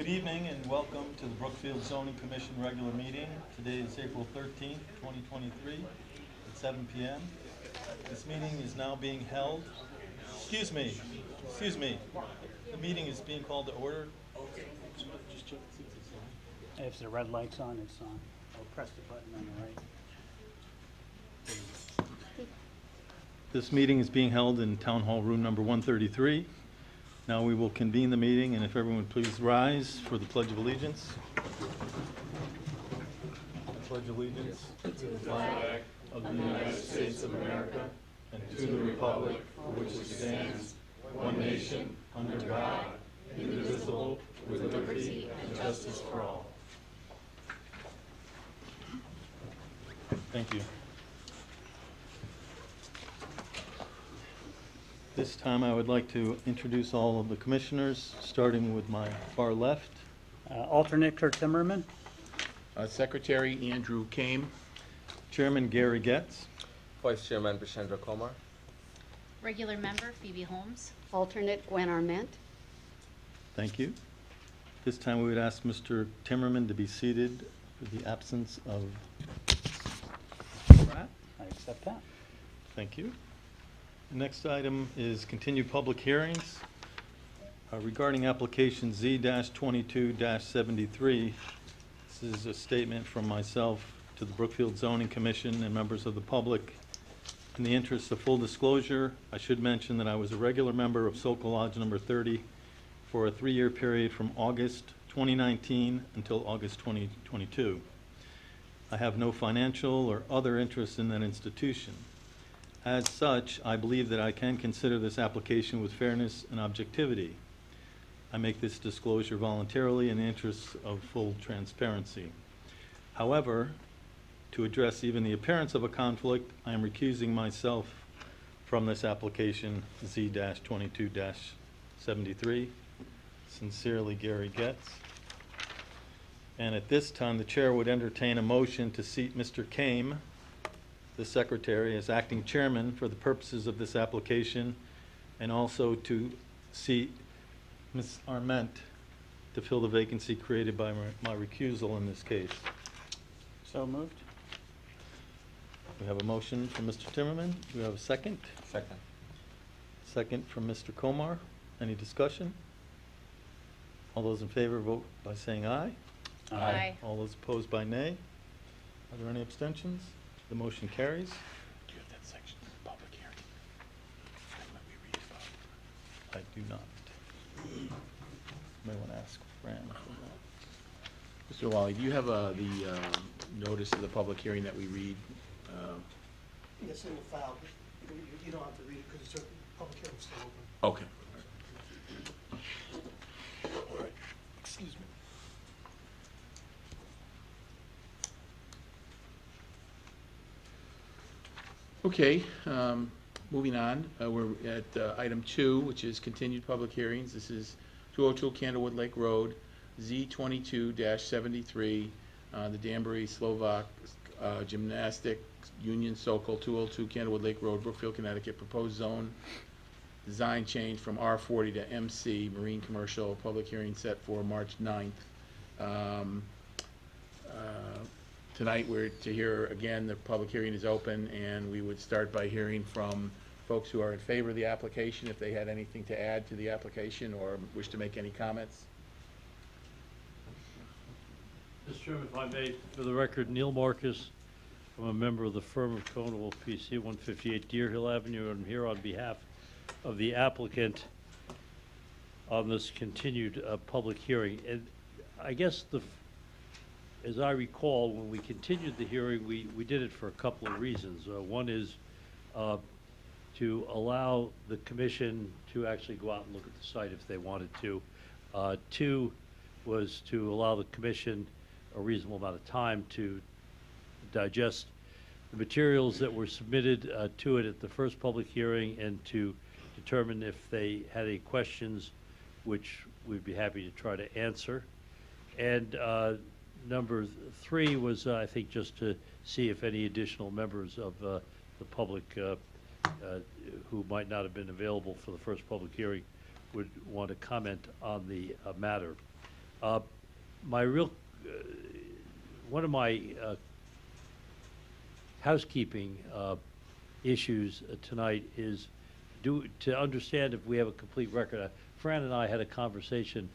Good evening and welcome to the Brookfield Zoning Commission regular meeting. Today is April 13th, 2023 at 7 p.m. This meeting is now being held. Excuse me. The meeting is being called to order. If the red light's on, it's on. Or press the button on the right. This meeting is being held in Town Hall Room number 133. Now we will convene the meeting, and if everyone would please rise for the Pledge of Allegiance. I pledge allegiance to the flag of the United States of America and to the republic for which it stands, one nation, under God, indivisible, with liberty and justice for all. Thank you. This time I would like to introduce all of the commissioners, starting with my far left. Alternate Kurt Timmerman. Secretary Andrew Kame. Chairman Gary Getz. Vice Chairman Bishendra Komar. Regular member Phoebe Holmes. Alternate Gwen Arment. Thank you. This time we would ask Mr. Timmerman to be seated for the absence of Pratt. I accept that. Thank you. The next item is continued public hearings regarding application Z-22-73. This is a statement from myself to the Brookfield Zoning Commission and members of the public. In the interest of full disclosure, I should mention that I was a regular member of Sokol Lodge number 30 for a 3-year period from August 2019 until August 2022. I have no financial or other interest in that institution. As such, I believe that I can consider this application with fairness and objectivity. I make this disclosure voluntarily in the interest of full transparency. However, to address even the appearance of a conflict, I am recusing myself from this application Z-22-73. Sincerely, Gary Getz. And at this time, the chair would entertain a motion to seat Mr. Kame, the secretary, as acting chairman for the purposes of this application, and also to seat Ms. Arment to fill the vacancy created by my recusal in this case. So moved. We have a motion from Mr. Timmerman. Do we have a second? Second. Second from Mr. Komar. Any discussion? All those in favor vote by saying aye. Aye. All those opposed by nay. Are there any abstentions? The motion carries. Do you have that section, public hearing? Let me read about. I do not. May want to ask Fran for Mr. Wally, do you have the notice of the public hearing that we read? Yes, in the file. You don't have to read it because it's a public hearing still open. Okay. All right. Excuse me. Okay, moving on, we're at item 2, which is continued public hearings. This is 202 Candlewood Lake Road, Z-22-73, the Danbury Slovak Gymnastics Union Sokol, 202 Candlewood Lake Road, Brookfield, Connecticut. Proposed zone design change from R40 to MC, Marine Commercial. Public hearing set for March 9th. Tonight we're to hear, again, the public hearing is open, and we would start by hearing from folks who are in favor of the application, if they had anything to add to the application or wish to make any comments. Mr. Chairman, if I may, for the record, Neil Marcus, I'm a member of the firm of Conowell PC, 158 Deer Hill Avenue, and I'm here on behalf of the applicant on this continued public hearing. And I guess as I recall, when we continued the hearing, we did it for a couple of reasons. One is to allow the commission to actually go out and look at the site if they wanted to. Two was to allow the commission a reasonable amount of time to digest the materials that were submitted to it at the first public hearing, and to determine if they had any questions, which we'd be happy to try to answer. And number 3 was, I think, just to see if any additional members of the public who might not have been available for the first public hearing would want to comment on the matter. My real, one of my housekeeping issues tonight is to understand if we have a complete record. Fran and I had a conversation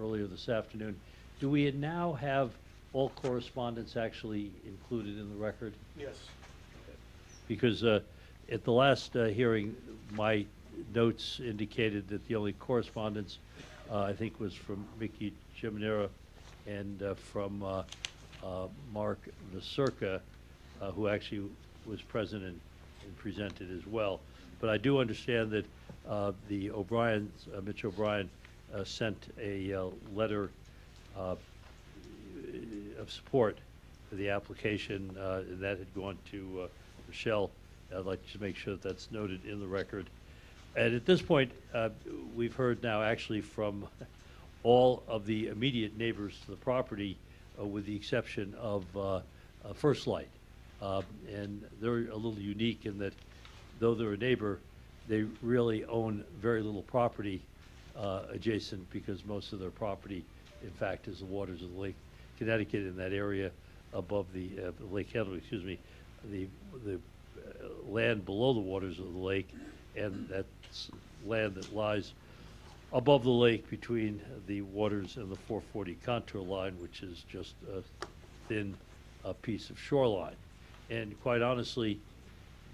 earlier this afternoon. Do we now have all correspondence actually included in the record? Yes. Because at the last hearing, my notes indicated that the only correspondence, I think, was from Mickey Chiminera and from Mark Vasurka, who actually was present and presented as well. But I do understand that the O'Briens, Mitch O'Brien, sent a letter of support for the application, and that had gone to Rochelle. I'd like to make sure that that's noted in the record. And at this point, we've heard now actually from all of the immediate neighbors to the property, with the exception of First Light. And they're a little unique in that, though they're a neighbor, they really own very little property adjacent, because most of their property, in fact, is the waters of the Lake Connecticut in that area above the Lake Henry, excuse me, the land below the waters of the lake, and that's land that lies above the lake between the waters and the 440 contour line, which is just a thin piece of shoreline. And quite honestly,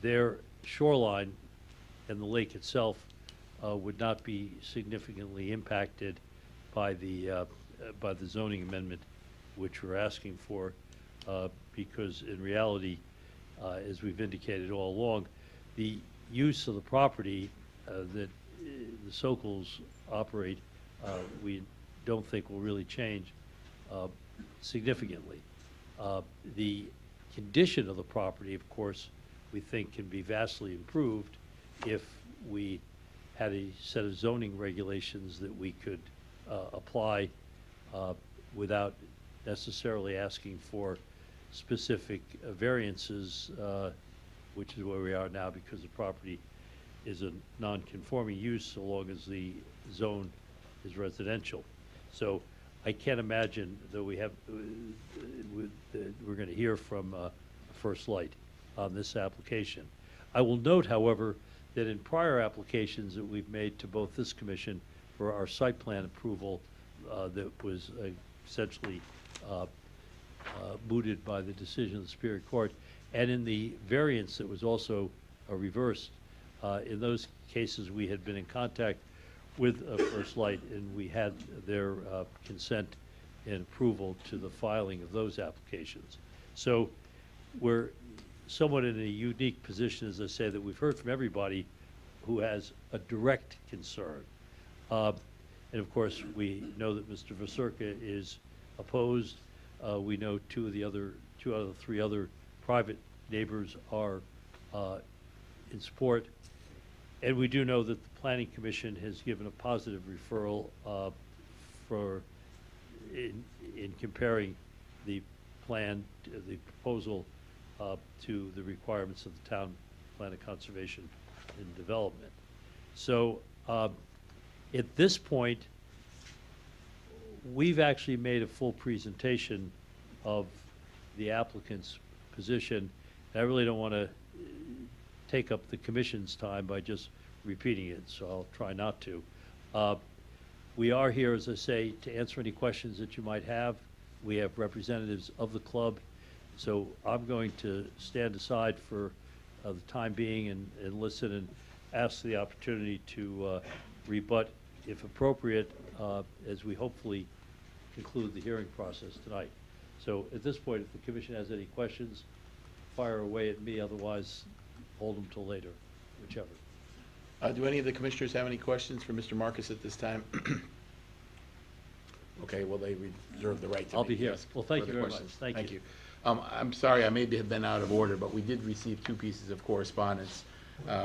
their shoreline and the lake itself would not be significantly impacted by the zoning amendment which we're asking for, because in reality, as we've indicated all along, the use of the property that the Sokols operate, we don't think will really change significantly. The condition of the property, of course, we think can be vastly improved if we had a set of zoning regulations that we could apply without necessarily asking for specific variances, which is where we are now, because the property is a non-conforming use so long as the zone is residential. So I can't imagine that we have, we're going to hear from First Light on this application. I will note, however, that in prior applications that we've made to both this commission for our site plan approval that was essentially mooted by the decision of the Superior Court, and in the variance that was also reversed, in those cases we had been in contact with First Light, and we had their consent and approval to the filing of those applications. So we're somewhat in a unique position, as I say, that we've heard from everybody who has a direct concern. And of course, we know that Mr. Vasurka is opposed. We know two out of the three other private neighbors are in support. And we do know that the Planning Commission has given a positive referral in comparing the plan, the proposal to the requirements of the Town Plan of Conservation and Development. So at this point, we've actually made a full presentation of the applicant's position. I really don't want to take up the commission's time by just repeating it, so I'll try not to. We are here, as I say, to answer any questions that you might have. We have representatives of the club, so I'm going to stand aside for the time being and listen and ask the opportunity to rebut, if appropriate, as we hopefully conclude the hearing process tonight. So at this point, if the commission has any questions, fire away at me, otherwise hold them till later, whichever. Do any of the commissioners have any questions for Mr. Marcus at this time? Okay, well, they reserve the right to I'll be here. ask Well, thank you further very questions. much. Thank you. I'm sorry, I may have been out of order, but we did receive two pieces of correspondence.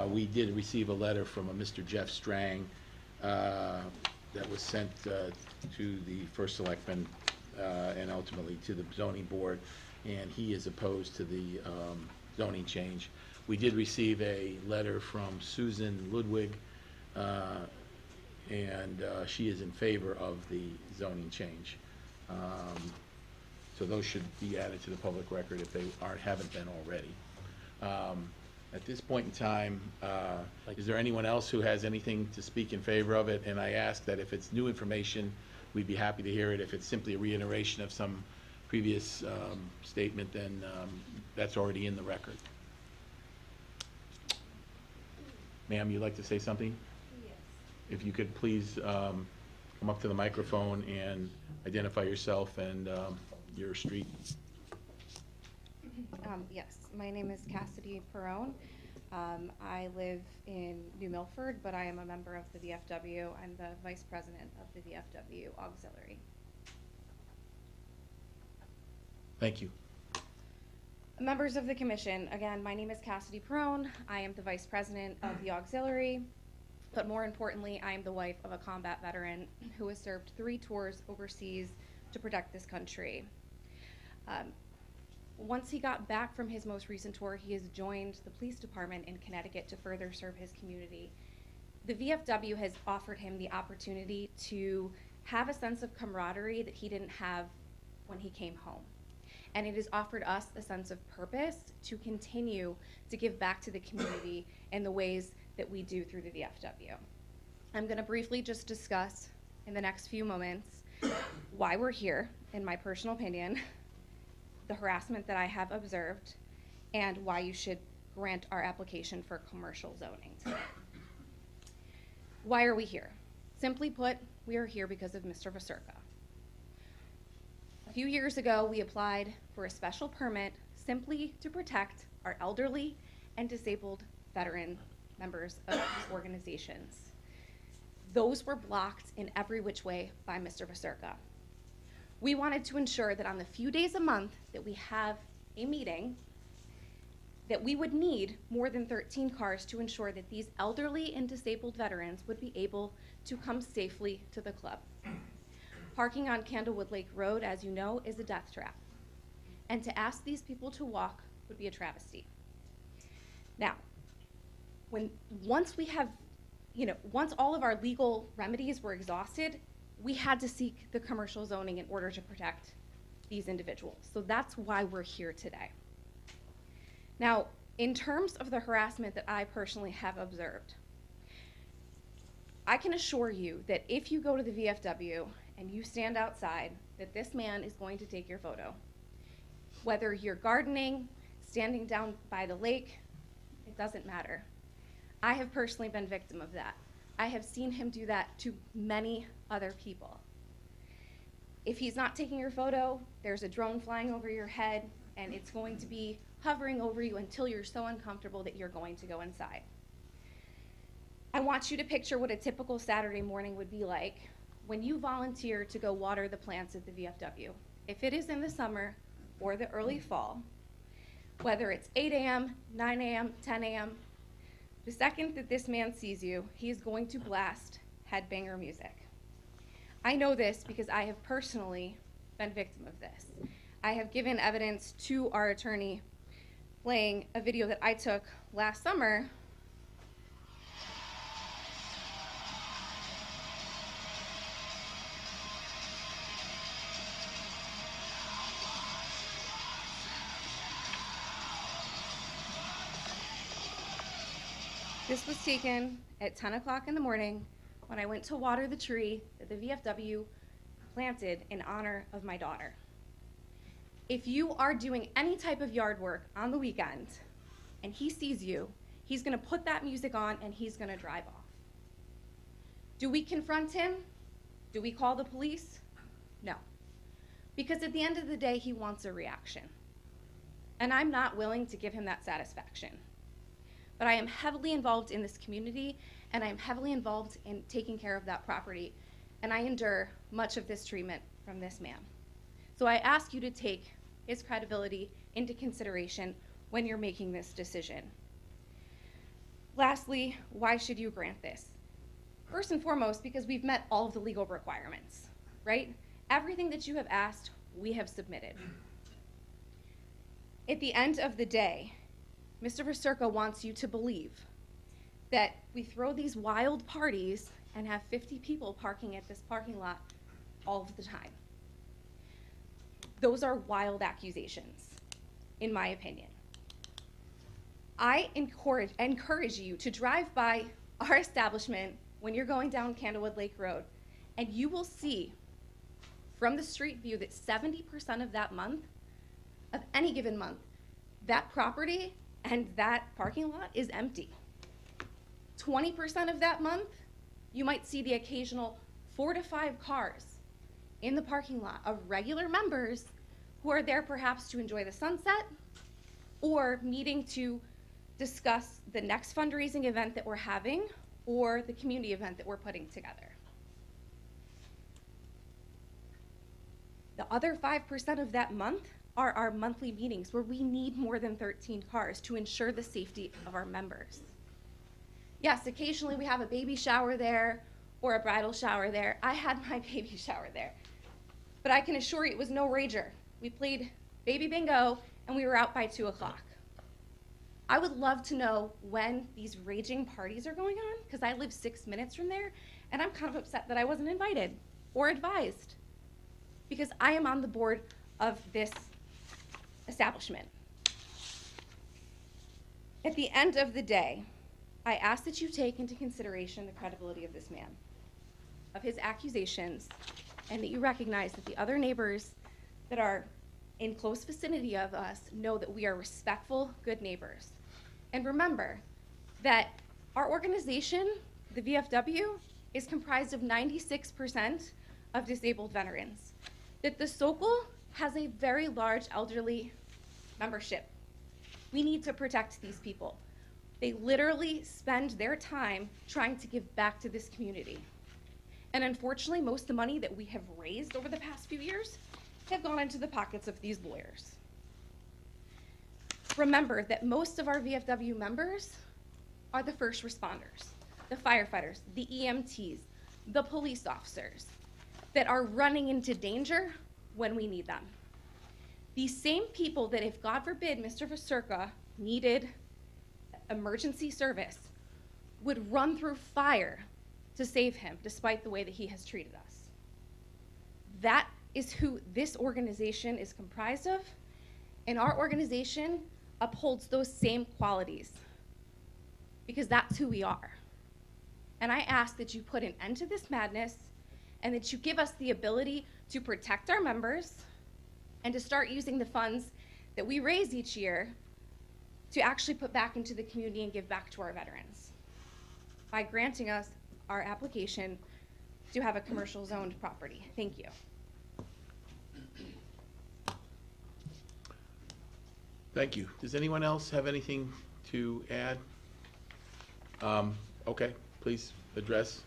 We did receive a letter from a Mr. Jeff Strang that was sent to the First Selectman and ultimately to the zoning board, and he is opposed to the zoning change. We did receive a letter from Susan Ludwig, and she is in favor of the zoning change. So those should be added to the public record if they haven't been already. At this point in time, is there anyone else who has anything to speak in favor of it? And I ask that if it's new information, we'd be happy to hear it. If it's simply a reiteration of some previous statement, then that's already in the record. Ma'am, you'd like to say something? Yes. If you could please come up to the microphone and identify yourself and your street. Yes, my name is Cassidy Perrone. I live in New Milford, but I am a member of the VFW. I'm the vice president of the VFW Auxiliary. Thank you. Members of the commission, again, my name is Cassidy Perrone. I am the vice president of the Auxiliary, but more importantly, I am the wife of a combat veteran who has served 3 tours overseas to protect this country. Once he got back from his most recent tour, he has joined the police department in Connecticut to further serve his community. The VFW has offered him the opportunity to have a sense of camaraderie that he didn't have when he came home. And it has offered us a sense of purpose to continue to give back to the community in the ways that we do through the VFW. I'm going to briefly just discuss in the next few moments why we're here, in my personal opinion, the harassment that I have observed, and why you should grant our application for commercial zoning today. Why are we here? Simply put, we are here because of Mr. Vasurka. A few years ago, we applied for a special permit simply to protect our elderly and disabled veteran members of these organizations. Those were blocked in every which way by Mr. Vasurka. We wanted to ensure that on the few days a month that we have a meeting, that we would need more than 13 cars to ensure that these elderly and disabled veterans would be able to come safely to the club. Parking on Candlewood Lake Road, as you know, is a death trap. And to ask these people to walk would be a travesty. Now, once all of our legal remedies were exhausted, we had to seek the commercial zoning in order to protect these individuals. So that's why we're here today. Now, in terms of the harassment that I personally have observed, I can assure you that if you go to the VFW and you stand outside, that this man is going to take your photo. Whether you're gardening, standing down by the lake, it doesn't matter. I have personally been victim of that. I have seen him do that to many other people. If he's not taking your photo, there's a drone flying over your head, and it's going to be hovering over you until you're so uncomfortable that you're going to go inside. I want you to picture what a typical Saturday morning would be like when you volunteer to go water the plants at the VFW. If it is in the summer or the early fall, whether it's 8 a.m., 9 a.m., 10 a.m., the second that this man sees you, he is going to blast headbanger music. I know this because I have personally been victim of this. I have given evidence to our attorney playing a video that I took last summer This was taken at 10 o'clock in the morning when I went to water the tree that the VFW planted in honor of my daughter. If you are doing any type of yard work on the weekend and he sees you, he's gonna put that music on and he's gonna drive off. Do we confront him? Do we call the police? No. Because at the end of the day, he wants a reaction. And I'm not willing to give him that satisfaction. But I am heavily involved in this community, and I am heavily involved in taking care of that property, and I endure much of this treatment from this man. So I ask you to take his credibility into consideration when you're making this decision. Lastly, why should you grant this? First and foremost, because we've met all of the legal requirements, right? Everything that you have asked, we have submitted. At the end of the day, Mr. Vasurka wants you to believe that we throw these wild parties and have 50 people parking at this parking lot all of the time. Those are wild accusations, in my opinion. I encourage you to drive by our establishment when you're going down Candlewood Lake Road, and you will see from the street view that 70% of that month, of any given month, that property and that parking lot is empty. 20% of that month, you might see the occasional 4 to 5 cars in the parking lot of regular members who are there perhaps to enjoy the sunset or meeting to discuss the next fundraising event that we're having or the community event that we're putting together. The other 5% of that month are our monthly meetings where we need more than 13 cars to ensure the safety of our members. Yes, occasionally we have a baby shower there or a bridal shower there. I had my baby shower there. But I can assure you it was no rager. We played baby bingo and we were out by 2 o'clock. I would love to know when these raging parties are going on because I live 6 minutes from there and I'm kind of upset that I wasn't invited or advised because I am on the board of this establishment. At the end of the day, I ask that you take into consideration the credibility of this man, of his accusations, and that you recognize that the other neighbors that are in close vicinity of us know that we are respectful, good neighbors. And remember that our organization, the VFW, is comprised of 96% of disabled veterans. That the Sokol has a very large elderly membership. We need to protect these people. They literally spend their time trying to give back to this community. And unfortunately, most of the money that we have raised over the past few years have gone into the pockets of these lawyers. Remember that most of our VFW members are the first responders, the firefighters, the EMTs, the police officers that are running into danger when we need them. These same people that if, God forbid, Mr. Vasurka needed emergency service would run through fire to save him despite the way that he has treated us. That is who this organization is comprised of, and our organization upholds those same qualities because that's who we are. And I ask that you put an end to this madness and that you give us the ability to protect our members and to start using the funds that we raise each year to actually put back into the community and give back to our veterans by granting us our application to have a commercial zoned property. Thank you. Thank you. Does anyone else have anything to add? Okay, please address.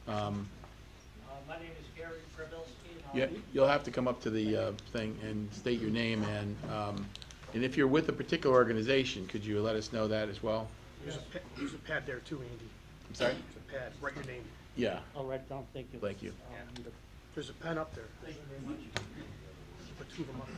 My name is Gary Prabilski. Yeah, you'll have to come up to the thing and state your name and if you're with a particular organization, could you let us know that as well? There's a pad there too, Andy. I'm sorry? There's a pad, write your name. Yeah, I'll write it down, thank you. thank you. There's a pen up there. Put 2 of them up there.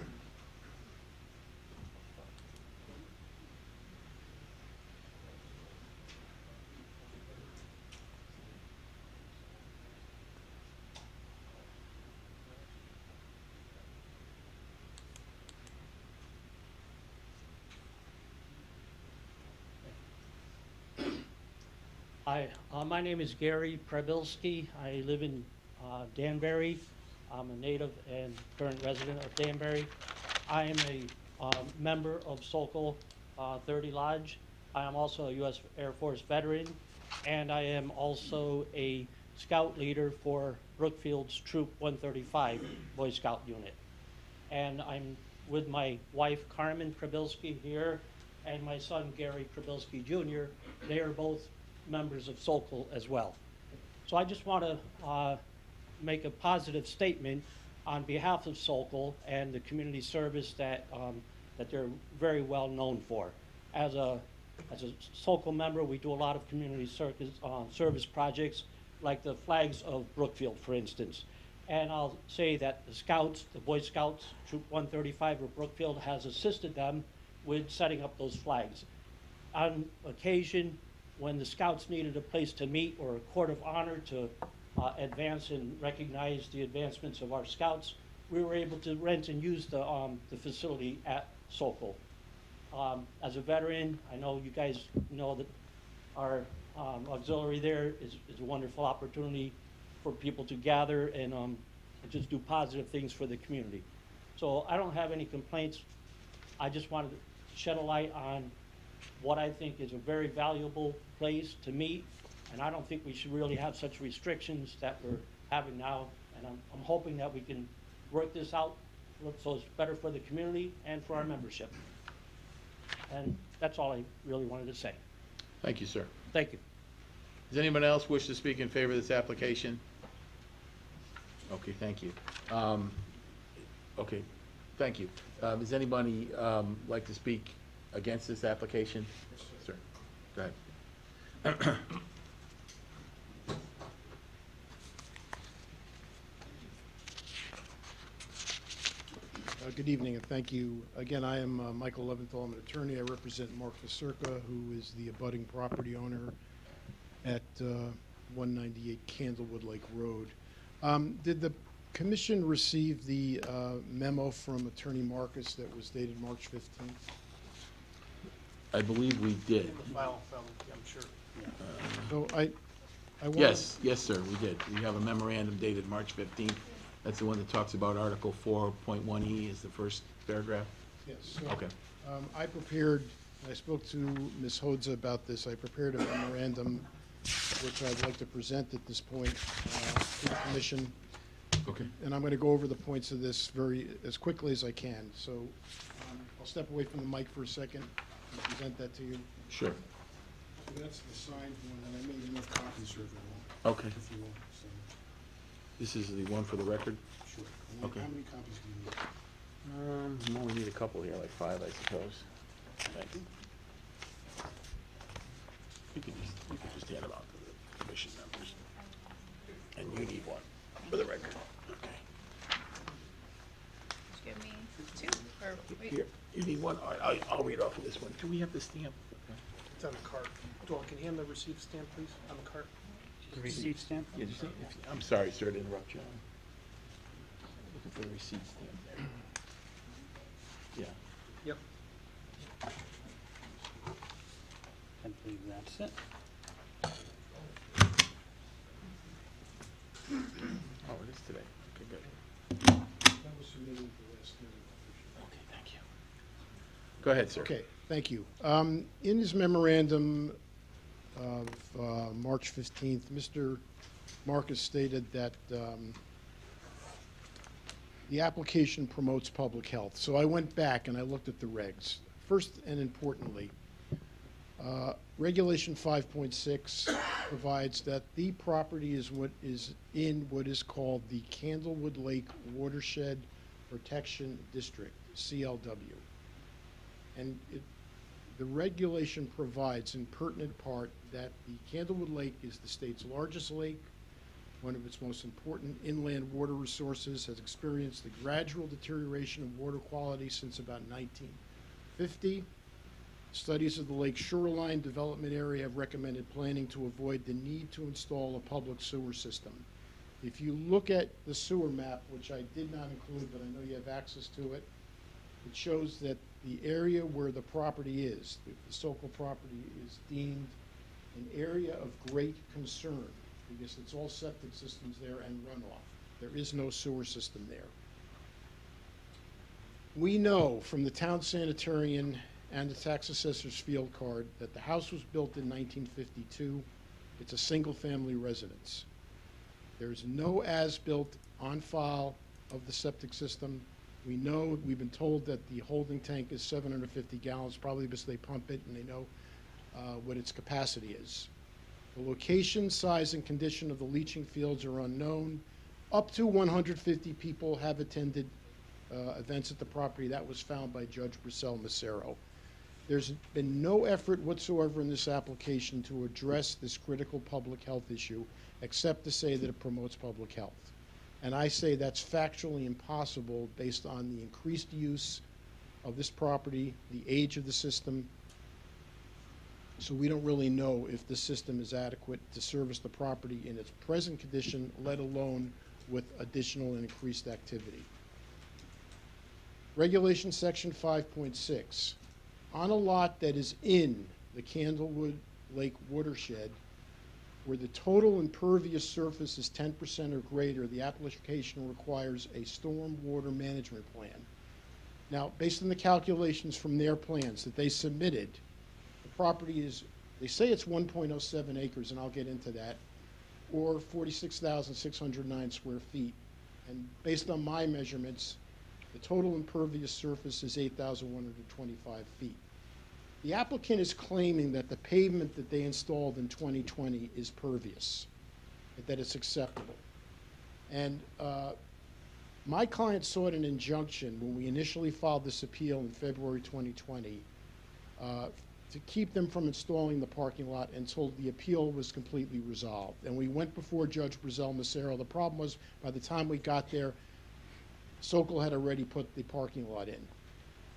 Hi, my name is Gary Prabilski. I live in Danbury. I'm a native and current resident of Danbury. I am a member of Sokol 30 Lodge. I am also a U.S. Air Force veteran, and I am also a scout leader for Brookfield's Troop 135 Boy Scout unit. And I'm with my wife Carmen Prabilski here and my son Gary Prabilski Jr. They are both members of Sokol as well. So I just want to make a positive statement on behalf of Sokol and the community service that they're very well known for. As a Sokol member, we do a lot of community service projects, like the flags of Brookfield, for instance. And I'll say that the Scouts, the Boy Scouts, Troop 135 of Brookfield has assisted them with setting up those flags. On occasion, when the scouts needed a place to meet or a court of honor to advance and recognize the advancements of our scouts, we were able to rent and use the facility at Sokol. As a veteran, I know you guys know that our auxiliary there is a wonderful opportunity for people to gather and just do positive things for the community. So I don't have any complaints. I just wanted to shed a light on what I think is a very valuable place to meet, and I don't think we should really have such restrictions that we're having now, and I'm hoping that we can work this out so it's better for the community and for our membership. And that's all I really wanted to say. Thank you, sir. Thank you. Does anyone else wish to speak in favor of this application? Okay, thank you. Okay, thank you. Does anybody like to speak against this application? Sir, go ahead. Good evening, and thank you. Again, I am Michael Leventhal. I'm an attorney. I represent Mark Vasurka, who is the abutting property owner at 198 Candlewood Lake Road. Did the commission receive the memo from Attorney Marcus that was dated March 15th? I believe we did. File, I'm sure. So I want. Yes, yes, sir, we did. We have a memorandum dated March 15th. That's the one that talks about Article 4.1E is the first paragraph? Yes. So, Okay. I spoke to Ms. Hodza about this. I prepared a memorandum which I'd like to present at this point to the commission. Okay. And I'm going to go over the points of this as quickly as I can. So I'll step away from the mic for a second and present that to you. Sure. So that's the signed one, and I made enough copies for everyone. Okay. If you want. So, This is the one for the record? sure. Okay. How many copies do you need? I only need a couple here, like 5, I suppose. Thanks. You could just hand them out to the commission members. And you need one for the record. Okay. Just give me 2, or wait. Here, you need one? All right, I'll read off of this one. Do we have the stamp? It's on the cart. Dawn, can you hand the receipt stamp, please, on the cart? The receipt stamp? Yeah, just, I'm sorry, sir, to interrupt you. Looking for the receipt stamp there. Yeah. Yep. I believe that's it. Oh, it is today. Okay, good. That was submitted at the last meeting. Okay, thank you. Go ahead, sir. Okay, thank you. In his memorandum of March 15th, Mr. Marcus stated that the application promotes public health. So I went back and I looked at the regs. First and importantly, Regulation 5.6 provides that the property is in what is called the Candlewood Lake Watershed Protection District, CLW. And the regulation provides in pertinent part that the Candlewood Lake is the state's largest lake, one of its most important inland water resources, has experienced the gradual deterioration of water quality since about 1950. Studies of the lake shoreline development area have recommended planning to avoid the need to install a public sewer system. If you look at the sewer map, which I did not include, but I know you have access to it, it shows that the area where the property is, the Sokol property, is deemed an area of great concern because it's all septic systems there and runoff. There is no sewer system there. We know from the town sanitarian and the tax assessor's field card that the house was built in 1952. It's a single-family residence. There's no as-built on file of the septic system. We know, we've been told that the holding tank is 750 gallons, probably because they pump it and they know what its capacity is. The location, size, and condition of the leaching fields are unknown. Up to 150 people have attended events at the property. That was found by Judge Brissell Macero. There's been no effort whatsoever in this application to address this critical public health issue, except to say that it promotes public health. And I say that's factually impossible based on the increased use of this property, the age of the system, So we don't really know if the system is adequate to service the property in its present condition, let alone with additional and increased activity. Regulation section 5.6. On a lot that is in the Candlewood Lake watershed, where the total impervious surface is 10% or greater, the application requires a storm water management plan. Now, based on the calculations from their plans that they submitted, the property is, they say it's 1.07 acres, and I'll get into that, or 46,609 square feet. And based on my measurements, the total impervious surface is 8,125 feet. The applicant is claiming that the pavement that they installed in 2020 is pervious, that it's acceptable. And my client sought an injunction when we initially filed this appeal in February 2020 to keep them from installing the parking lot until the appeal was completely resolved. And we went before Judge Brazell Macero. The problem was, by the time we got there, Sokol had already put the parking lot in.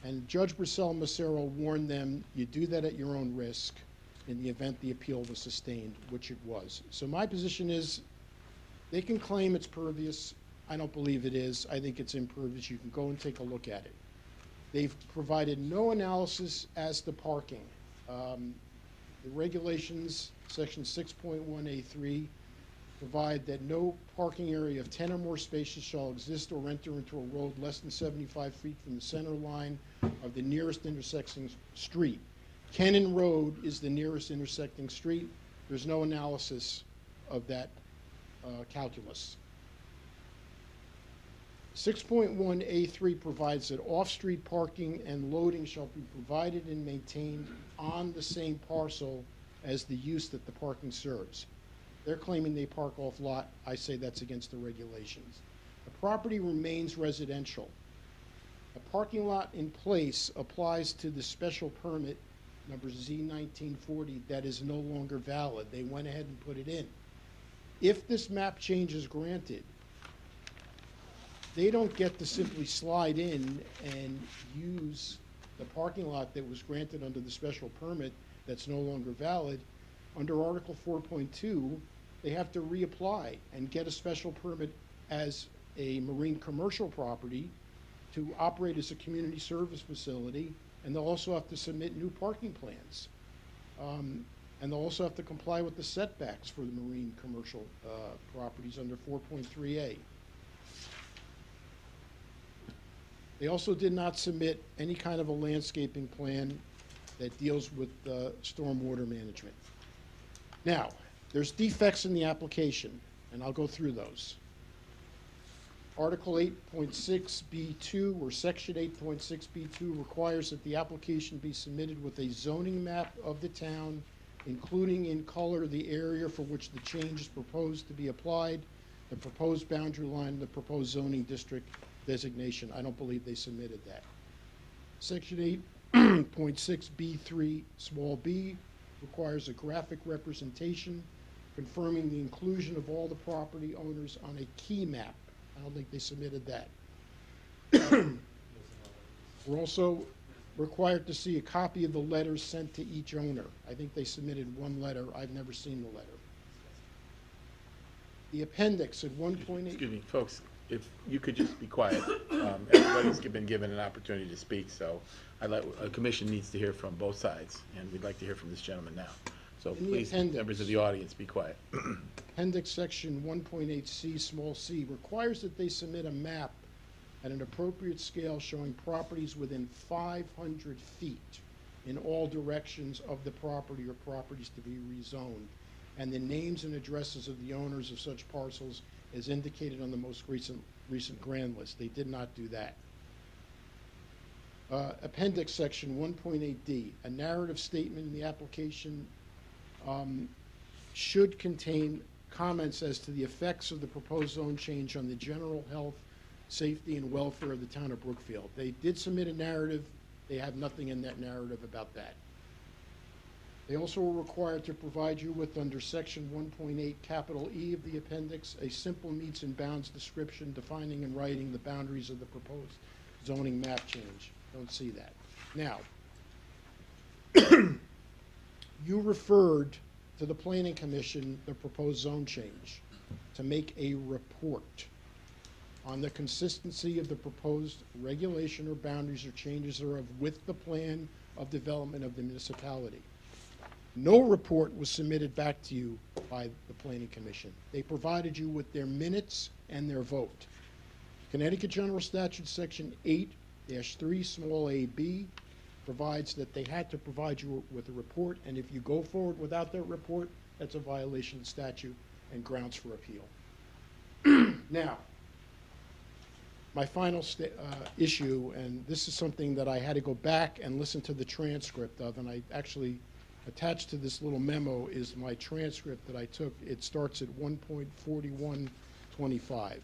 And Judge Brazell Macero warned them, you do that at your own risk in the event the appeal was sustained, which it was. So my position is, they can claim it's pervious. I don't believe it is. I think it's impervious. You can go and take a look at it. They've provided no analysis as to parking. The regulations, section 6.1A3, provide that no parking area of 10 or more spaces shall exist or enter into a road less than 75 feet from the center line of the nearest intersecting street. Kennon Road is the nearest intersecting street. There's no analysis of that calculus. 6.1A3 provides that off-street parking and loading shall be provided and maintained on the same parcel as the use that the parking serves. They're claiming they park off lot. I say that's against the regulations. The property remains residential. A parking lot in place applies to the special permit number Z1940 that is no longer valid. They went ahead and put it in. If this map change is granted, they don't get to simply slide in and use the parking lot that was granted under the special permit that's no longer valid. Under Article 4.2, they have to reapply and get a special permit as a marine commercial property to operate as a community service facility, and they'll also have to submit new parking plans. And they'll also have to comply with the setbacks for the marine commercial properties under 4.3A. They also did not submit any kind of a landscaping plan that deals with stormwater management. Now, there's defects in the application, and I'll go through those. Article 8.6B2 or Section 8.6B2 requires that the application be submitted with a zoning map of the town, including in color the area for which the change is proposed to be applied, the proposed boundary line, the proposed zoning district designation. I don't believe they submitted that. Section 8.6B3 small b requires a graphic representation confirming the inclusion of all the property owners on a key map. I don't think they submitted that. We're also required to see a copy of the letters sent to each owner. I think they submitted one letter. I've never seen the letter. The appendix at 1.8. Excuse me, folks, if you could just be quiet. Everybody's been given an opportunity to speak, so a commission needs to hear from both sides, and we'd like to hear from this gentleman now. So In the please, appendix. members of the audience, be quiet. Appendix section 1.8C small c requires that they submit a map at an appropriate scale showing properties within 500 feet in all directions of the property or properties to be rezoned, and the names and addresses of the owners of such parcels as indicated on the most recent grand list. They did not do that. Appendix section 1.8D, a narrative statement in the application should contain comments as to the effects of the proposed zone change on the general health, safety, and welfare of the town of Brookfield. They did submit a narrative. They have nothing in that narrative about that. They also were required to provide you with, under section 1.8 capital E of the appendix, a simple meets and bounds description defining and writing the boundaries of the proposed zoning map change. Don't see that. Now, you referred to the Planning Commission the proposed zone change to make a report on the consistency of the proposed regulation or boundaries or changes thereof with the plan of development of the municipality. No report was submitted back to you by the Planning Commission. They provided you with their minutes and their vote. Connecticut General Statute, Section 8-3, small a(b), provides that they had to provide you with a report, and if you go forward without that report, that's a violation of statute and grounds for appeal. Now, my final issue, and this is something that I had to go back and listen to the transcript of, and I actually attached to this little memo is my transcript that I took. It starts at 1.4125.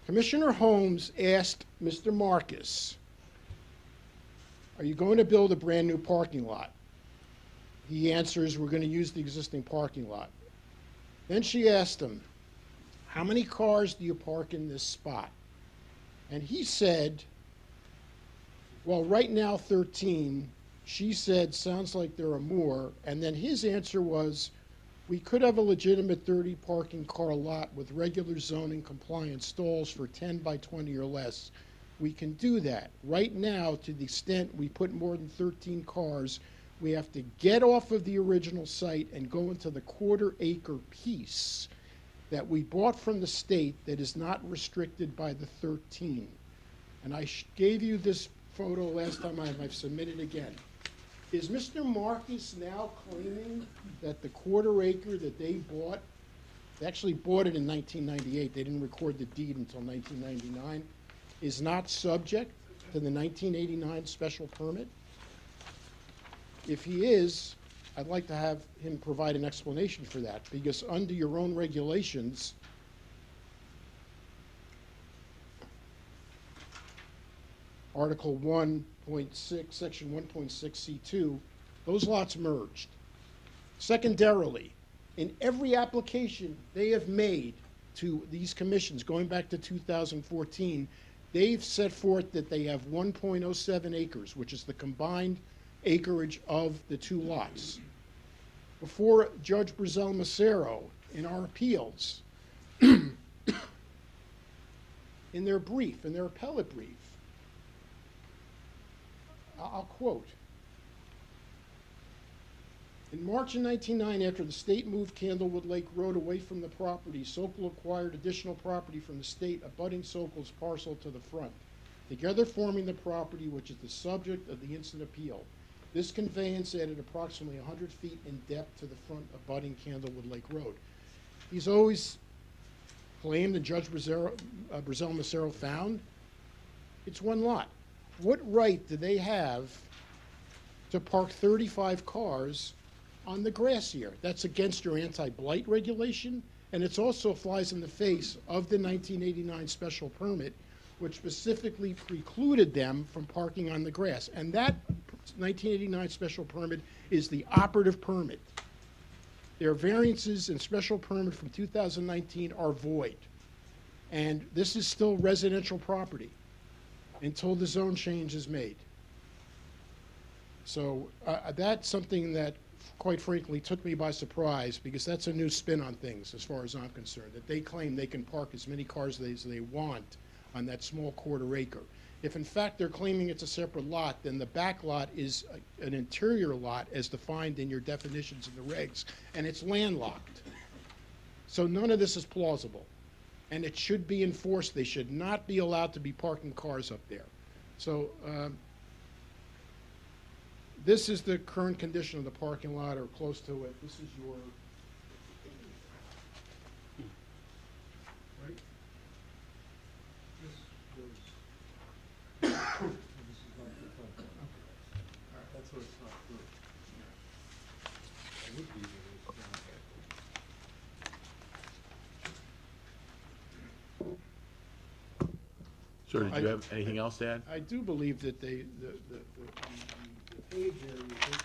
Commissioner Holmes asked Mr. Marcus, are you going to build a brand new parking lot? He answers, we're going to use the existing parking lot. Then she asked him, how many cars do you park in this spot? And he said, well, right now 13. She said, sounds like there are more. And then his answer was, we could have a legitimate 30 parking car lot with regular zoning compliant stalls for 10 by 20 or less. We can do that. Right now, to the extent we put more than 13 cars, we have to get off of the original site and go into the quarter-acre piece that we bought from the state that is not restricted by the 13. And I gave you this photo last time. I've submitted again. Is Mr. Marcus now claiming that the quarter-acre that they bought, they actually bought it in 1998, they didn't record the deed until 1999, is not subject to the 1989 special permit? If he is, I'd like to have him provide an explanation for that, because under your own regulations, Article 1.6, Section 1.6C2, those lots merged. Secondarily, in every application they have made to these commissions, going back to 2014, they've set forth that they have 1.07 acres, which is the combined acreage of the two lots. Before Judge Brazell Macero, in our appeals, in their brief, in their appellate brief, I'll quote, in March of 1999, after the state moved Candlewood Lake Road away from the property, Sokol acquired additional property from the state abutting Sokol's parcel to the front, together forming the property which is the subject of the instant appeal. This conveyance added approximately 100 feet in depth to the front abutting Candlewood Lake Road. He's always claimed, and Judge Brazell Macero found, it's one lot. What right do they have to park 35 cars on the grass here? That's against your anti-blight regulation, and it also flies in the face of the 1989 special permit, which specifically precluded them from parking on the grass. And that 1989 special permit is the operative permit. Their variances and special permit from 2019 are void. And this is still residential property until the zone change is made. So that's something that, quite frankly, took me by surprise, because that's a new spin on things as far as I'm concerned, that they claim they can park as many cars as they want on that small quarter acre. If in fact they're claiming it's a separate lot, then the back lot is an interior lot as defined in your definitions in the regs, and it's landlocked. So none of this is plausible, and it should be enforced. They should not be allowed to be parking cars up there. So this is the current condition of the parking lot, or close to it. This is your, right? This goes. That's what it's not through. It would be there. Sir, did you have anything else to add? I do believe that the page there you think is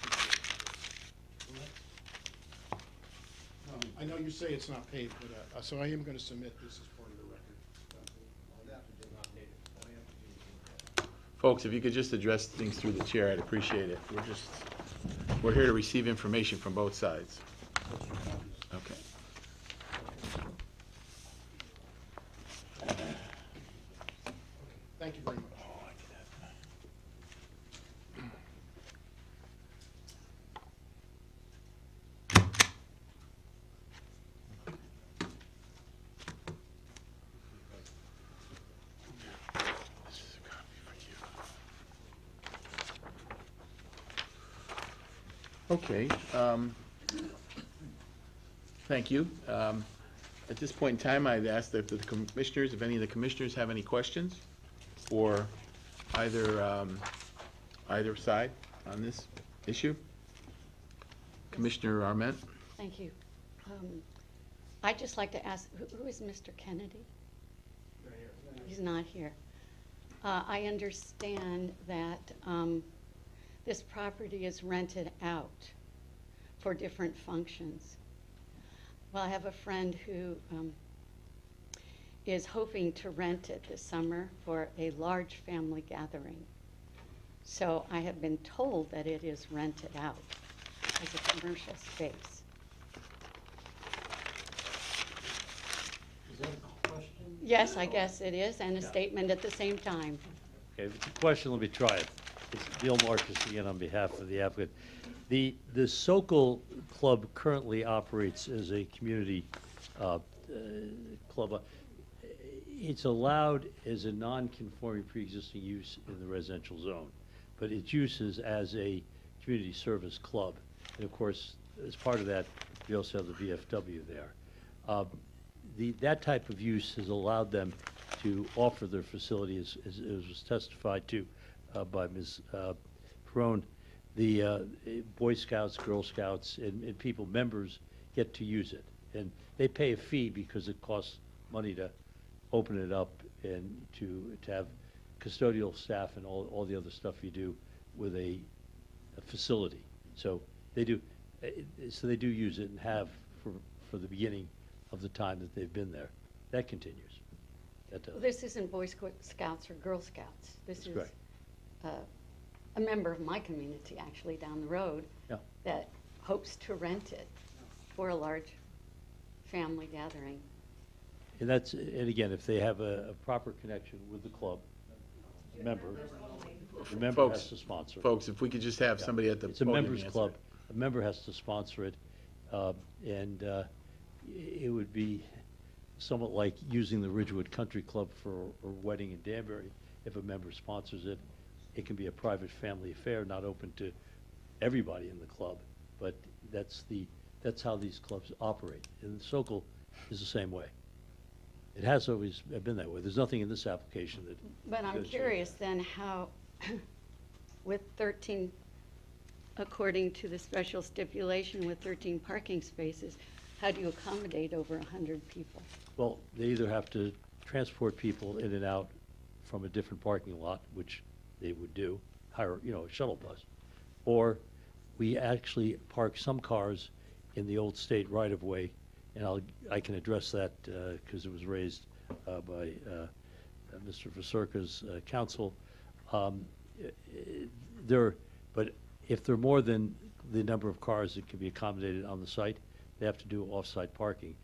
I know you say it's not paved, but, so I am going to submit this as part of the record. Folks, if you could just address things through the chair, I'd appreciate it. We're just We're here to receive information from both sides. Okay. Thank you very much. This is a copy for you. Okay, thank you. At this point in time, I'd ask that the commissioners, if any of the commissioners have any questions for either, either side on this issue. Commissioner Arment? Thank you. I'd just like to ask, who is Mr. Kennedy? He's not here. I understand that this property is rented out for different functions. Well, I have a friend who is hoping to rent it this summer for a large family gathering. So I have been told that it is rented out as a commercial space. Is that a question? Yes, I guess it is, and a statement at the same time. Okay, if it's a question, let me try it. It's Neil Marcus again on behalf of the applicant. The Sokol Club currently operates as a community club. It's allowed as a non-conforming pre-existing use in the residential zone, but its use is as a community service club. And of course, as part of that, we also have the VFW there. That type of use has allowed them to offer their facility, as was testified to by Ms. Perone. The Boy Scouts, Girl Scouts, and people, members, get to use it. And they pay a fee because it costs money to open it up and to have custodial staff and all the other stuff you do with a facility. So they do use it and have for the beginning of the time that they've been there. That continues. That does. This isn't Boy Scouts or Girl Scouts. This That's is correct. a member of my community, actually, down the road, Yeah. that hopes to rent it for a large family gathering. And again, if they have a proper connection with the club, the member Folks, has to sponsor it. Folks, if we could just have somebody at the It's a podium members answer. club. A member has to sponsor it, and it would be somewhat like using the Ridgewood Country Club for a wedding in Danbury. If a member sponsors it, it can be a private family affair, not open to everybody in the club, but that's how these clubs operate. And Sokol is the same way. It has always been that way. There's nothing in this application that. But I'm that changes curious that. then how, with 13, according to the special stipulation with 13 parking spaces, how do you accommodate over 100 people? Well, they either have to transport people in and out from a different parking lot, which they would do, hire, a shuttle bus. Or we actually park some cars in the old state right-of-way, and I can address that because it was raised by Mr. Vasurka's counsel. But if there are more than the number of cars that can be accommodated on the site, they have to do off-site parking.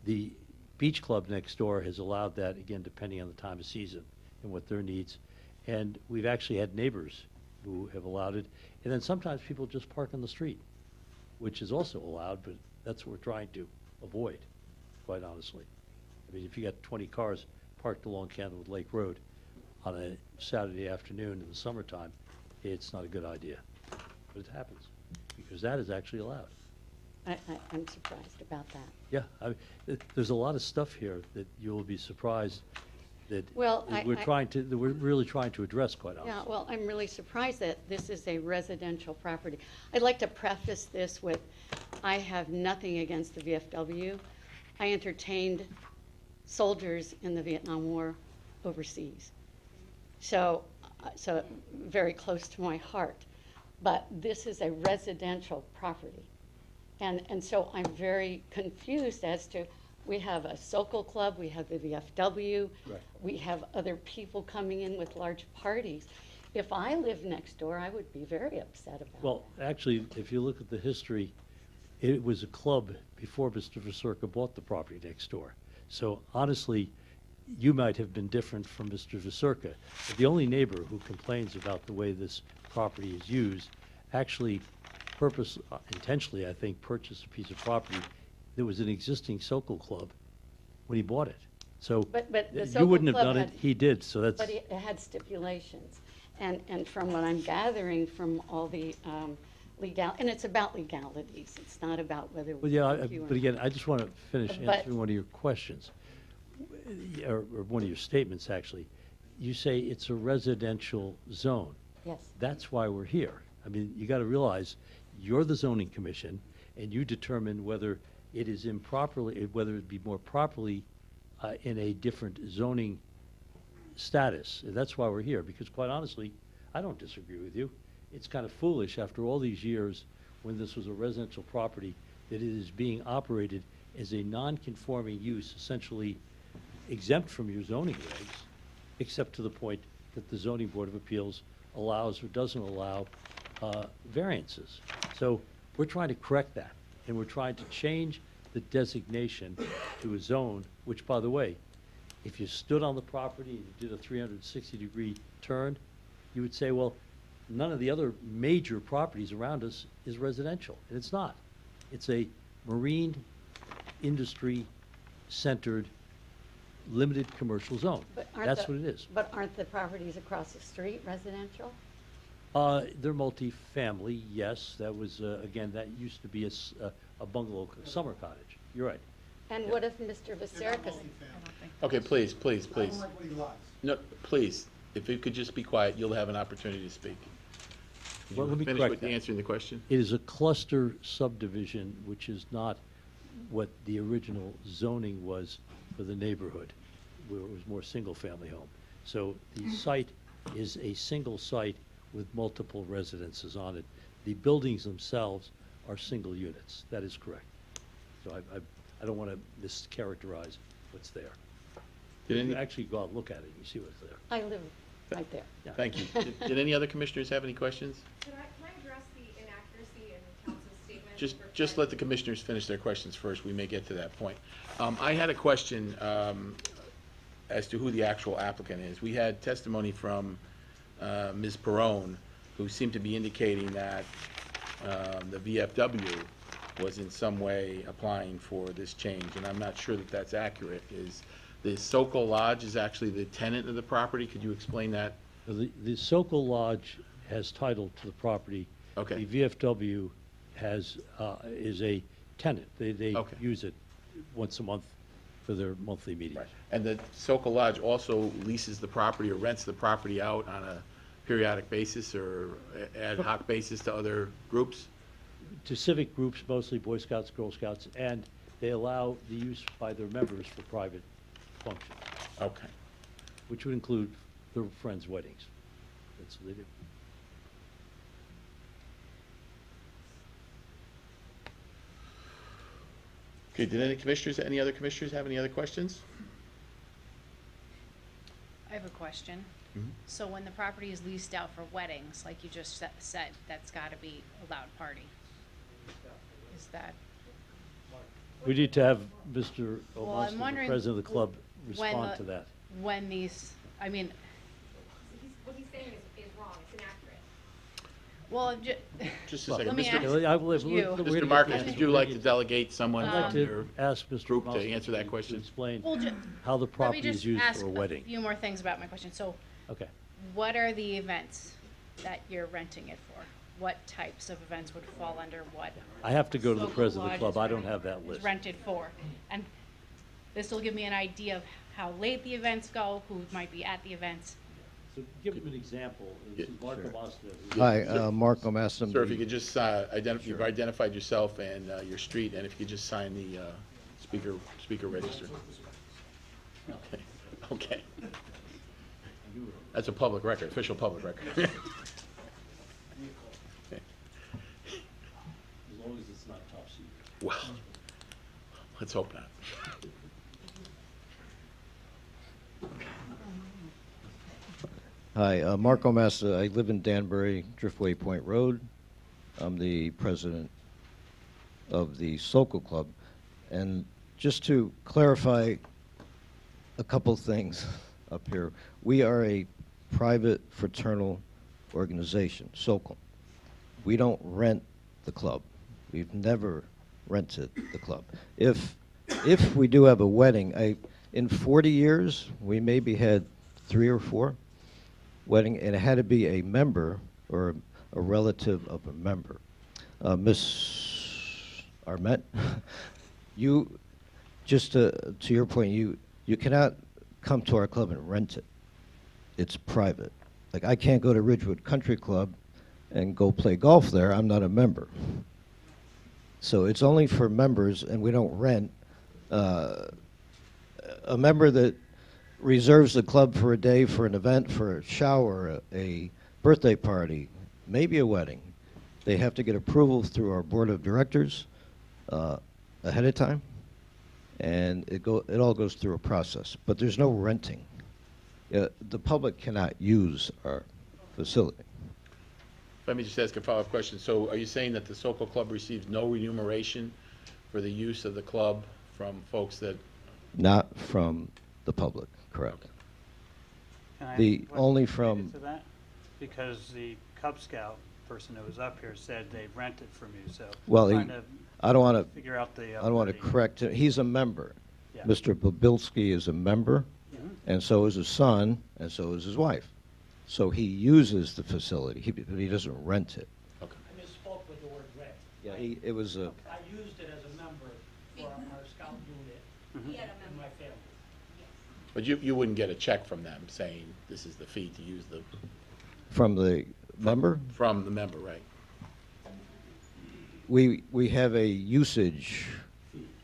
The beach club next door has allowed that, again, depending on the time of season and what their needs. And we've actually had neighbors who have allowed it. And then sometimes people just park on the street, which is also allowed, but that's what we're trying to avoid, quite honestly. I mean, if you got 20 cars parked along Candlewood Lake Road on a Saturday afternoon in the summertime, it's not a good idea. But it happens, because that is actually allowed. I'm surprised about that. Yeah, there's a lot of stuff here that you'll be surprised that Well, that we're really trying to address, quite honestly. Yeah, well, I'm really surprised that this is a residential property. I'd like to preface this with, I have nothing against the VFW. I entertained soldiers in the Vietnam War overseas. So very close to my heart. But this is a residential property. And so I'm very confused as to, we have a Sokol Club, we have the VFW, Right. we have other people coming in with large parties. If I lived next door, I would be very upset about it. Well, actually, if you look at the history, it was a club before Mr. Vasurka bought the property next door. So honestly, you might have been different from Mr. Vasurka. But the only neighbor who complains about the way this property is used actually intentionally, I think, purchased a piece of property that was an existing Sokol club when he bought it. So But the you Sokol wouldn't have Club done it, had- he did, so that's. But it had stipulations. And from what I'm gathering from all the legal, and it's about legalities, it's not about whether. Well, yeah, if you but were- again, I just want to finish But- answering one of your questions, or one of your statements, actually. You say it's a residential zone. Yes. That's why we're here. I mean, you got to realize, you're the zoning commission, and you determine whether it is improperly, whether it be more properly in a different zoning status. And that's why we're here, because quite honestly, I don't disagree with you. It's kind of foolish, after all these years, when this was a residential property, that it is being operated as a non-conforming use, essentially exempt from your zoning regs, except to the point that the zoning board of appeals allows or doesn't allow variances. So we're trying to correct that, and we're trying to change the designation to a zone, which, by the way, if you stood on the property and you did a 360-degree turn, you would say, well, none of the other major properties around us is residential, and it's not. It's a marine industry-centered, limited commercial zone. But aren't That's the- what it is. But aren't the properties across the street residential? They're multifamily, yes. That was, again, that used to be a bungalow summer cottage. You're right. And what if Mr. Viserys? Okay, please, please, I please. don't like what he lies. No, please, if you could just be quiet, you'll have an opportunity to speak. Can Well, you let me finish correct with that. answering the question? It is a cluster subdivision, which is not what the original zoning was for the neighborhood, where it was more single-family home. So the site is a single site with multiple residences on it. The buildings themselves are single units. That is correct. So I don't want to mischaracterize what's there. Did You any, actually go out and look at it, and you see what's there. I live right there. Yeah. thank you. Did any other commissioners have any questions? Can I address the inaccuracy in council's statement? Just let the commissioners finish their questions first. We may get to that point. I had a question as to who the actual applicant is. We had testimony from Ms. Perone, who seemed to be indicating that the VFW was in some way applying for this change, and I'm not sure that that's accurate. Is the Sokol Lodge is actually the tenant of the property? Could you explain that? The Sokol Lodge has title to the property. Okay. The VFW is a tenant. They Okay. use it once a month for their monthly meetings. Right. And the Sokol Lodge also leases the property or rents the property out on a periodic basis or ad hoc basis to other groups? To civic groups, mostly Boy Scouts, Girl Scouts, and they allow the use by their members for private functions, Okay. which would include their friends' weddings. That's what they do. Okay, did any other commissioners have any other questions? I have a question. Mhm. So when the property is leased out for weddings, like you just said, that's gotta be a loud party. Is that, We need to have Mr. Well, I'm O'Mustin, the wondering president of the club, when respond the- to that. when these, I mean, What he's saying is wrong, it's inaccurate. well, I'm Just a Well, second. Let me Mr. ask you. you. Mr. Marcus, would you like to delegate someone I'd like from your to ask Mr. group to O'Mustin answer that question? To explain Well, how the let me property just is used ask for a a wedding. few more things about my question. So Okay. what are the events that you're renting it for? What types of events would fall under what? I have to go to the Sokol president of Lodge the club. is I don't rented- have that is list. rented for. And this will give me an idea of how late the events go, who might be at the events. So give him an example. This is Mark sure. O'Mustin. Hi, Mark O'Masson. Sir, if you could just you've identified yourself and your street, and if you could just sign the speaker register. Okay, okay. That's a public record, official public record. Okay. As long as it's not top secret. Well, let's hope not. Hi, Marco Massa. I live in Danbury, Driftway Point Road. I'm the president of the Sokol Club. And just to clarify a couple things up here, we are a private fraternal organization, Sokol. We don't rent the club. We've never rented the club. If we do have a wedding, in 40 years, we maybe had 3 or 4 wedding, and it had to be a member or a relative of a member. Miss Armet, you, just to your point, you cannot come to our club and rent it. It's private. Like, I can't go to Ridgewood Country Club and go play golf there. I'm not a member. So it's only for members, and we don't rent. A member that reserves the club for a day, for an event, for a shower, a birthday party, maybe a wedding, they have to get approval through our board of directors ahead of time, and it all goes through a process. But there's no renting. The public cannot use our facility. Let me just ask a follow-up question. So are you saying that the Sokol Club receives no remuneration for the use of the club from folks that? Not from the public, correct. Can I The ask what only related from- to that? Because the Cub Scout person who was up here said they rented from you, so. Well, trying to I don't want to. Figure out the. I don't want to correct him. He's a member. Yeah. Mr. Babilski is a member, Mhm. and so is his son, and so is his wife. So he uses the facility, but he doesn't rent it. I misspoke with the word rent. Yeah, it was a. I used it as a member for our scout unit Mhm. and my family. But you wouldn't get a check from them saying this is the fee to use the, From the member, from the member, right? we have a usage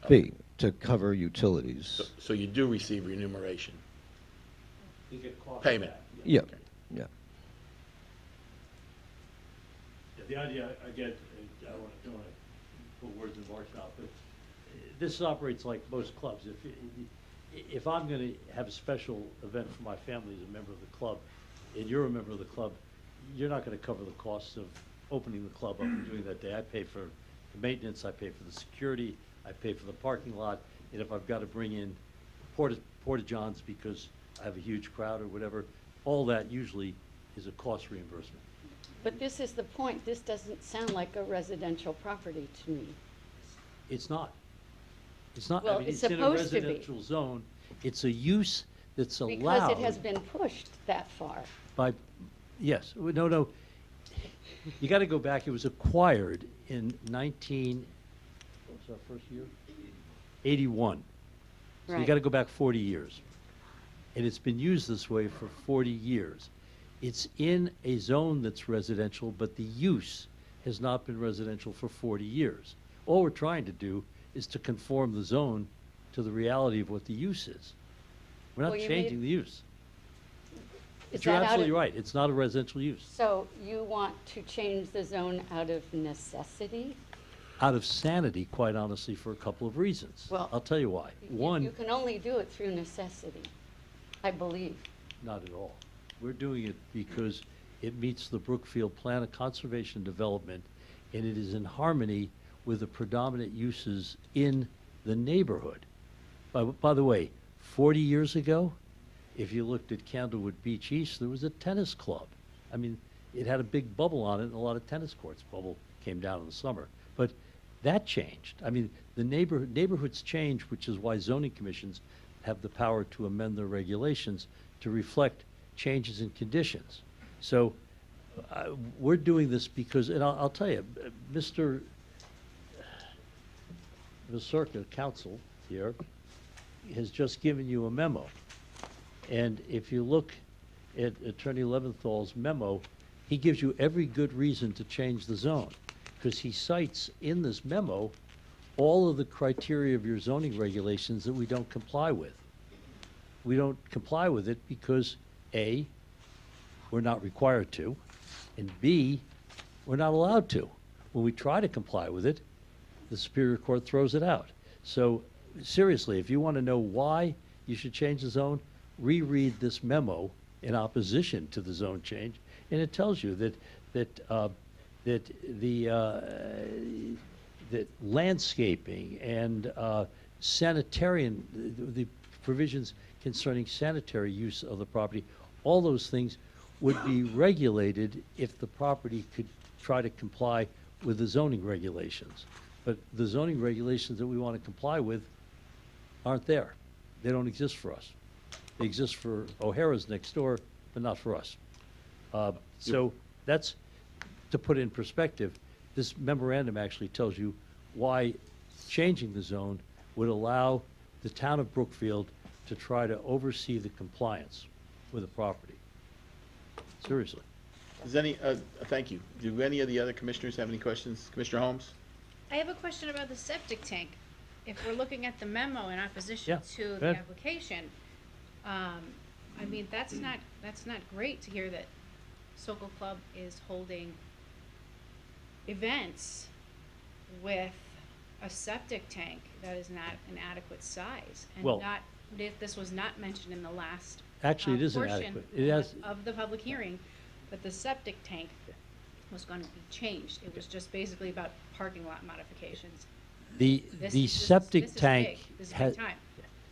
fee to cover utilities. So you do receive remuneration, You get coffee. payment? Yeah, Okay. yeah. Yeah, the idea, again, I don't want to put words in Mark's mouth, but this operates like most clubs. If I'm going to have a special event for my family as a member of the club, and you're a member of the club, you're not going to cover the costs of opening the club up and doing that day. I pay for the maintenance, I pay for the security, I pay for the parking lot, and if I've got to bring in porta-johns because I have a huge crowd or whatever, all that usually is a cost reimbursement. But this is the point. This doesn't sound like a residential property to me. It's not. It's not, Well, I mean, it's it's in a supposed to be. residential zone. It's a use that's allowed. Because it has been pushed that far. By, yes, no, you gotta go back, it was acquired in what was our first year? 81. So you Right. gotta go back 40 years. And it's been used this way for 40 years. It's in a zone that's residential, but the use has not been residential for 40 years. All we're trying to do is to conform the zone to the reality of what the use is. We're not Well, you changing made- the use. Is But you're that out absolutely of- right, it's not a residential use. So you want to change the zone out of necessity? Out of sanity, quite honestly, for a couple of reasons. Well, I'll tell you why. One, You can only do it through necessity, I believe. not at all. We're doing it because it meets the Brookfield Plan of Conservation and Development, and it is in harmony with the predominant uses in the neighborhood. By the way, 40 years ago, if you looked at Candlewood Beach East, there was a tennis club. I mean, it had a big bubble on it and a lot of tennis courts. Bubble came down in the summer. But that changed. I mean, the neighborhoods change, which is why zoning commissions have the power to amend their regulations to reflect changes in conditions. So we're doing this because, and I'll tell you, Mr. Vasurka, counsel here, has just given you a memo. And if you look at Attorney Leventhal's memo, he gives you every good reason to change the zone, because he cites in this memo all of the criteria of your zoning regulations that we don't comply with. We don't comply with it because, A, we're not required to, and B, we're not allowed to. When we try to comply with it, the Superior Court throws it out. So seriously, if you want to know why you should change the zone, reread this memo in opposition to the zone change, and it tells you that landscaping and sanitarian, the provisions concerning sanitary use of the property, all those things would be regulated if the property could try to comply with the zoning regulations. But the zoning regulations that we want to comply with aren't there. They don't exist for us. They exist for O'Hara's next door, but not for us. So that's, to put it in perspective, this memorandum actually tells you why changing the zone would allow the town of Brookfield to try to oversee the compliance with the property. Seriously. Does any, thank you. Do any of the other commissioners have any questions? Commissioner Holmes? I have a question about the septic tank. If we're looking at the memo in opposition Yeah, to go the ahead. application, I mean, that's not great to hear that Sokol Club is holding events with a septic tank that is not an adequate size. And Well- not, this was not mentioned in the last Actually, it is portion inadequate. It has, of the public hearing, that the septic tank was going to be changed. It was just basically about parking lot modifications. the septic This is tank big. This is has, big time.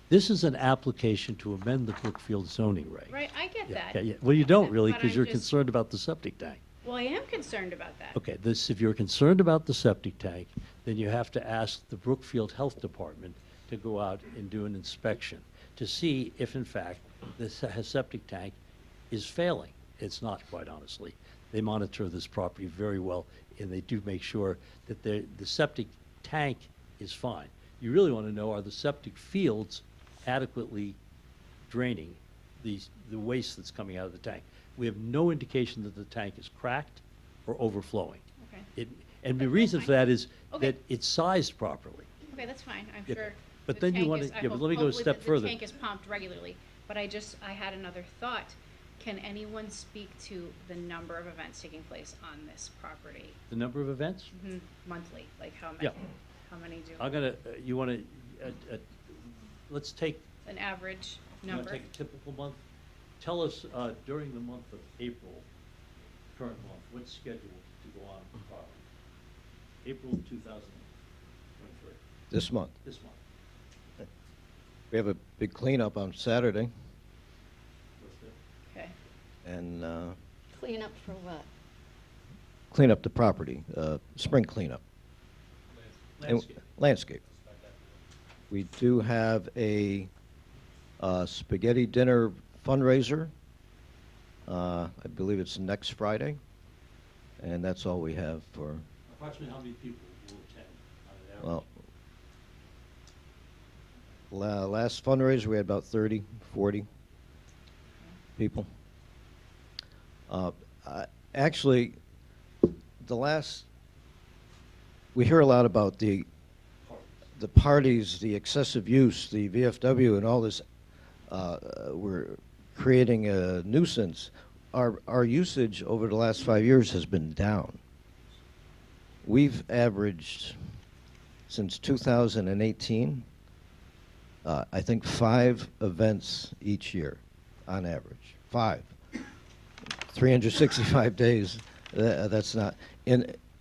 this is an application to amend the Brookfield zoning reg. Right, I get Yeah, that. yeah. Well, you don't really, But because I'm you're just- concerned about the septic tank. Well, I am concerned about that. Okay, if you're concerned about the septic tank, then you have to ask the Brookfield Health Department to go out and do an inspection to see if, in fact, the septic tank is failing. It's not, quite honestly. They monitor this property very well, and they do make sure that the septic tank is fine. You really want to know, are the septic fields adequately draining the waste that's coming out of the tank? We have no indication that the tank is cracked or overflowing. Okay. And the reason for that is Okay. that it's sized properly. Okay, that's fine, I'm Yeah, sure. but the then you tank wanna- is- I yeah, but hope- let me go a hopefully step further. The tank is pumped regularly, but I had another thought. Can anyone speak to the number of events taking place on this property? The number of events? Monthly, like how Yeah. many do? I'm gonna, you wanna, let's take, An average you wanna number? take a typical month? Tell us, during the month of April, current month, what's scheduled to go on with the property? April 2023, This month. this month. We have a big cleanup on Saturday, What's the- Okay, and Clean up for what? clean up the property, spring cleanup. And- Landscape. Landscape. We do have a spaghetti dinner fundraiser. I believe it's next Friday, and that's all we have for, Approximately how many people will attend on an average? well, last fundraiser, we had about 30, 40 people. Actually, we hear a lot about the parties, the excessive use, the VFW and all this. We're creating a nuisance. Our usage over the last 5 years has been down. We've averaged, since 2018, I think 5 events each year, on average. 5. 365 days, that's not.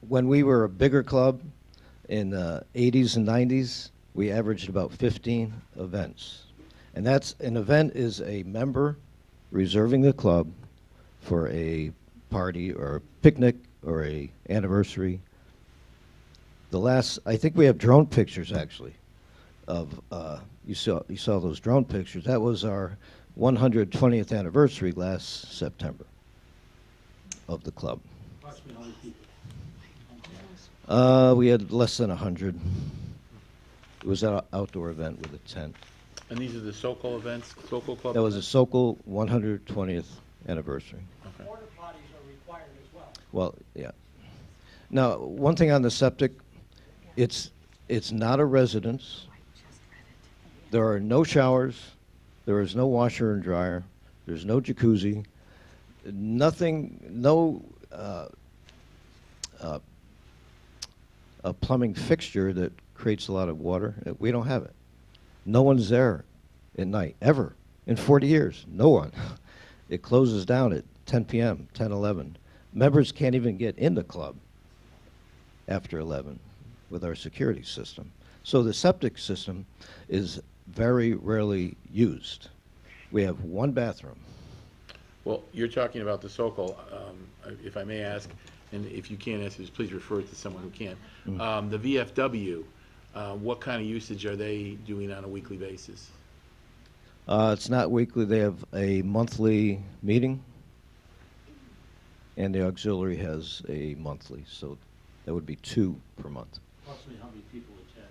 When we were a bigger club in the 80s and 90s, we averaged about 15 events. And an event is a member reserving the club for a party or a picnic or a anniversary. I think we have drone pictures actually of, you saw those drone pictures. That was our 120th anniversary last September of the club. Approximately how many people? We had less than 100. It was an outdoor event with a tent. And these are the Sokol events, Sokol Club? That was a Sokol 120th anniversary. Okay. Porta potties are required as well. Well, yeah. Now, one thing on the septic, it's not a residence. There are no showers. There is no washer and dryer. There's no jacuzzi. Nothing, no a plumbing fixture that creates a lot of water. We don't have it. No one's there at night, ever. In 40 years, no one. It closes down at 10 p.m., 10, 11. Members can't even get in the club after 11 with our security system. So the septic system is very rarely used. We have one bathroom. Well, you're talking about the Sokol, if I may ask, and if you can't answer this, please refer it to someone who can. The VFW, what kind of usage are they doing on a weekly basis? It's not weekly. They have a monthly meeting, and the auxiliary has a monthly, so that would be 2 per month. Approximately how many people attend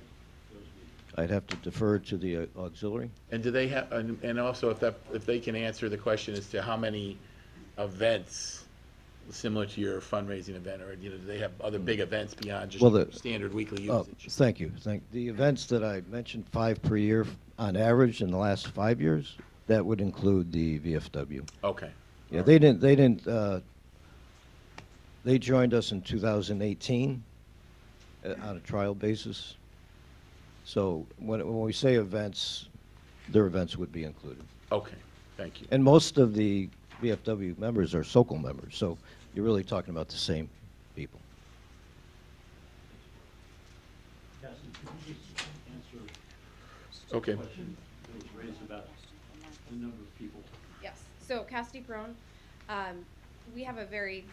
those meetings? I'd have to defer to the auxiliary. And do they have, and also if they can answer the question as to how many events similar to your fundraising event, or, do they have other big events beyond just Well, the- standard weekly Oh, usage? thank you. The events that I mentioned, 5 per year on average in the last 5 years, that would include the VFW. Okay. Yeah, they joined us in 2018 on a trial basis. So when we say events, their events would be included. Okay, thank you. And most of the VFW members are Sokol members, so you're really talking about the same people. Cassie, could you just answer Okay. the question that was raised about the number of people? Yes, so Cassidy Crone, we have a very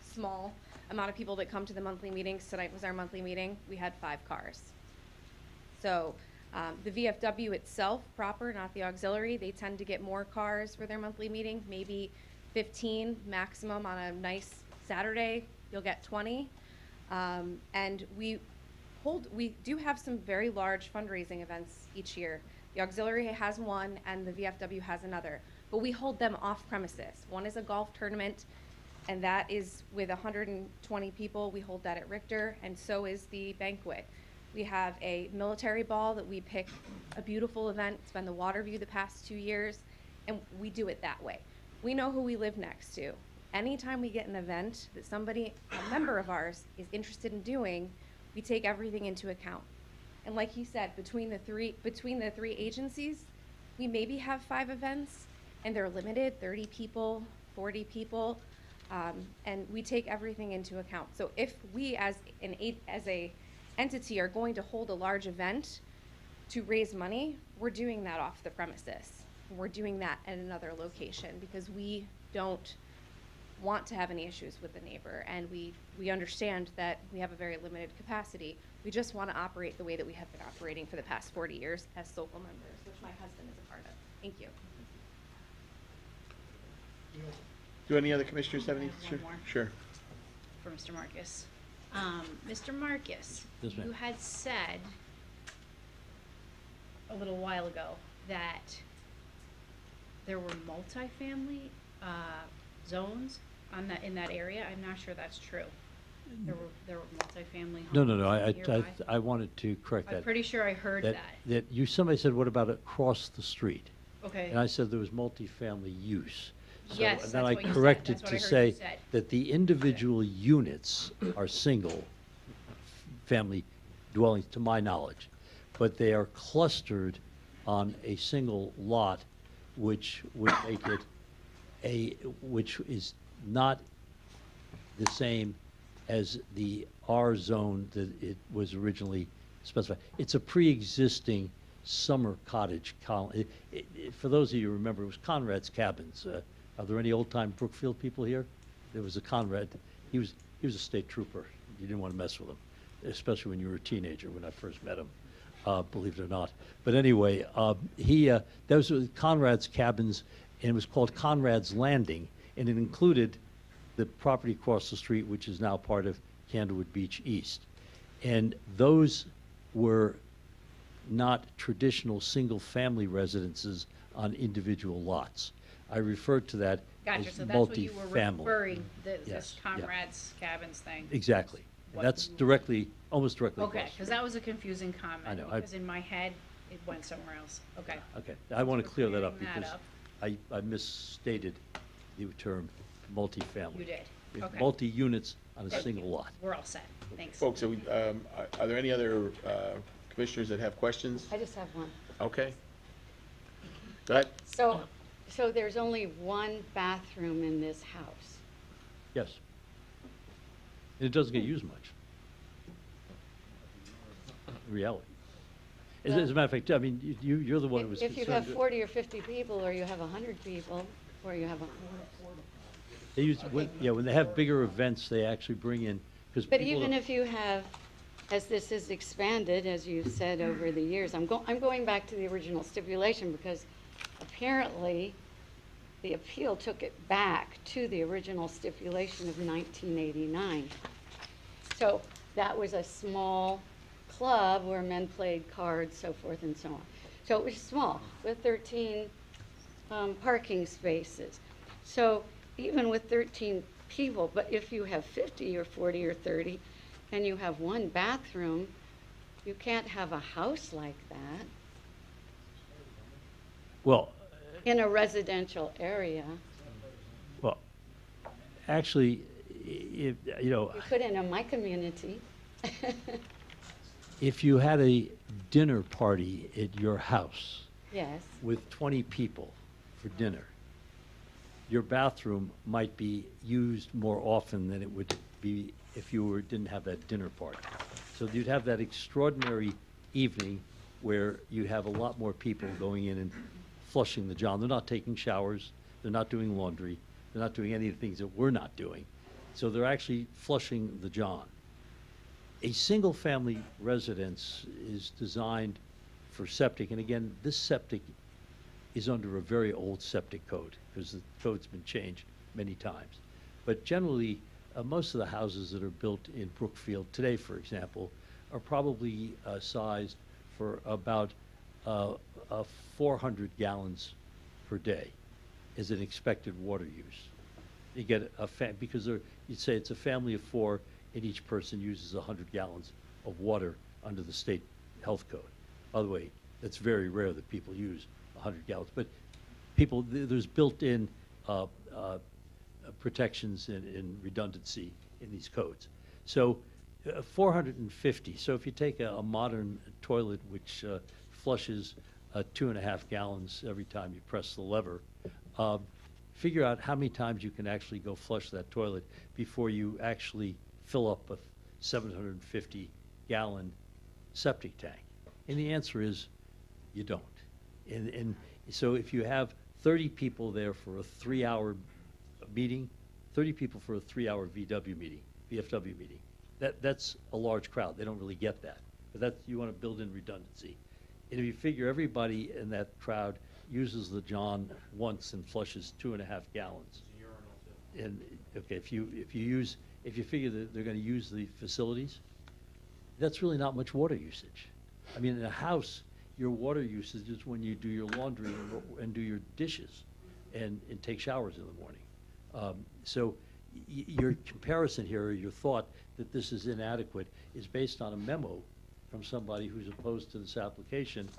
small amount of people that come to the monthly meetings. Tonight was our monthly meeting. We had 5 cars. So the VFW itself proper, not the auxiliary, they tend to get more cars for their monthly meeting, maybe 15 maximum on a nice Saturday, you'll get 20. And we do have some very large fundraising events each year. The auxiliary has one and the VFW has another, but we hold them off premises. One is a golf tournament, and that is with 120 people. We hold that at Richter, and so is the banquet. We have a military ball that we pick a beautiful event. It's been the Waterview the past 2 years, and we do it that way. We know who we live next to. Anytime we get an event that somebody, a member of ours, is interested in doing, we take everything into account. And like you said, between the three agencies, we maybe have 5 events, and they're limited, 30 people, 40 people, and we take everything into account. So if we as a entity are going to hold a large event to raise money, we're doing that off the premises. We're doing that at another location because we don't want to have any issues with the neighbor, and we understand that we have a very limited capacity. We just want to operate the way that we have been operating for the past 40 years as Sokol members, which my husband is a part of. Thank you. Do any other commissioners have any? I have one more. Sure. For Mr. Marcus. Mr. Marcus, Yes, ma'am. you had said a little while ago that there were multifamily zones in that area. I'm not sure that's true. There were multifamily homes No, nearby. I wanted to correct that. I'm pretty sure I heard that. Somebody said, what about across the street? Okay. And I said there was multifamily use. So- Yes, And then that's I what you said. corrected That's what to I heard say you said. that the individual units are single family dwellings, to my knowledge, but they are clustered on a single lot, which would make it which is not the same as the R zone that it was originally specified. It's a pre-existing summer cottage colony. For those of you who remember, it was Conrad's Cabins. Are there any old-time Brookfield people here? There was a Conrad. He was a state trooper. You didn't want to mess with him, especially when you were a teenager, when I first met him, believe it or not. But anyway, those were Conrad's Cabins, and it was called Conrad's Landing, and it included the property across the street, which is now part of Candlewood Beach East. And those were not traditional single-family residences on individual lots. I referred to that Gotcha, as so that's what you were multifamily. referring, Yes, this yeah. Comrades Cabins thing. Exactly. What- And that's almost directly Okay, across. because that was a confusing comment. I know, Because in my head, it went somewhere else. Okay. Okay, I want to for clear that up clearing that because up. I misstated the term multifamily. You did. It's Okay. Multi-units on a single lot. We're all set. Thanks. Folks, are there any other commissioners that have questions? I just have one. Okay. Go ahead. So So there's only one bathroom in this house? Yes. And it doesn't get used much. In reality. As a matter of fact, I mean, you're the one who was If concerned. you have 40 or 50 people, or you have 100 people, or you have a... They use, when they have bigger events, they actually bring in, because But people. even don't- if you have, as this is expanded, as you've said over the years, I'm going back to the original stipulation because apparently the appeal took it back to the original stipulation of 1989. So that was a small club where men played cards, so forth and so on. So it was small, with 13 parking spaces. So even with 13 people, but if you have 50 or 40 or 30, and you have one bathroom, you can't have a house like that Well, in a residential area. well, actually, if, You could in my community. if you had a dinner party at your house Yes, with 20 people for dinner, your bathroom might be used more often than it would be if you didn't have that dinner party. So you'd have that extraordinary evening where you have a lot more people going in and flushing the john. They're not taking showers, they're not doing laundry, they're not doing any of the things that we're not doing. So they're actually flushing the john. A single-family residence is designed for septic, and again, this septic is under a very old septic code, because the code's been changed many times. But generally, most of the houses that are built in Brookfield today, for example, are probably sized for about 400 gallons per day is an expected water use. You get because you'd say it's a family of 4, and each person uses 100 gallons of water under the state health code. By the way, it's very rare that people use 100 gallons, but there's built-in protections and redundancy in these codes. So 450, so if you take a modern toilet which flushes 2.5 gallons every time you press the lever, figure out how many times you can actually go flush that toilet before you actually fill up a 750-gallon septic tank. And the answer is, you don't. And so if you have 30 people there for a 3-hour meeting, 30 people for a 3-hour VFW meeting, that's a large crowd. They don't really get that. But you want to build in redundancy. And if you figure everybody in that crowd uses the john once and flushes 2.5 gallons. And, okay, if you figure that they're going to use the facilities, that's really not much water usage. I mean, in a house, your water usage is when you do your laundry and do your dishes and take showers in the morning. So your comparison here, or your thought that this is inadequate, is based on a memo from somebody who's opposed to this application,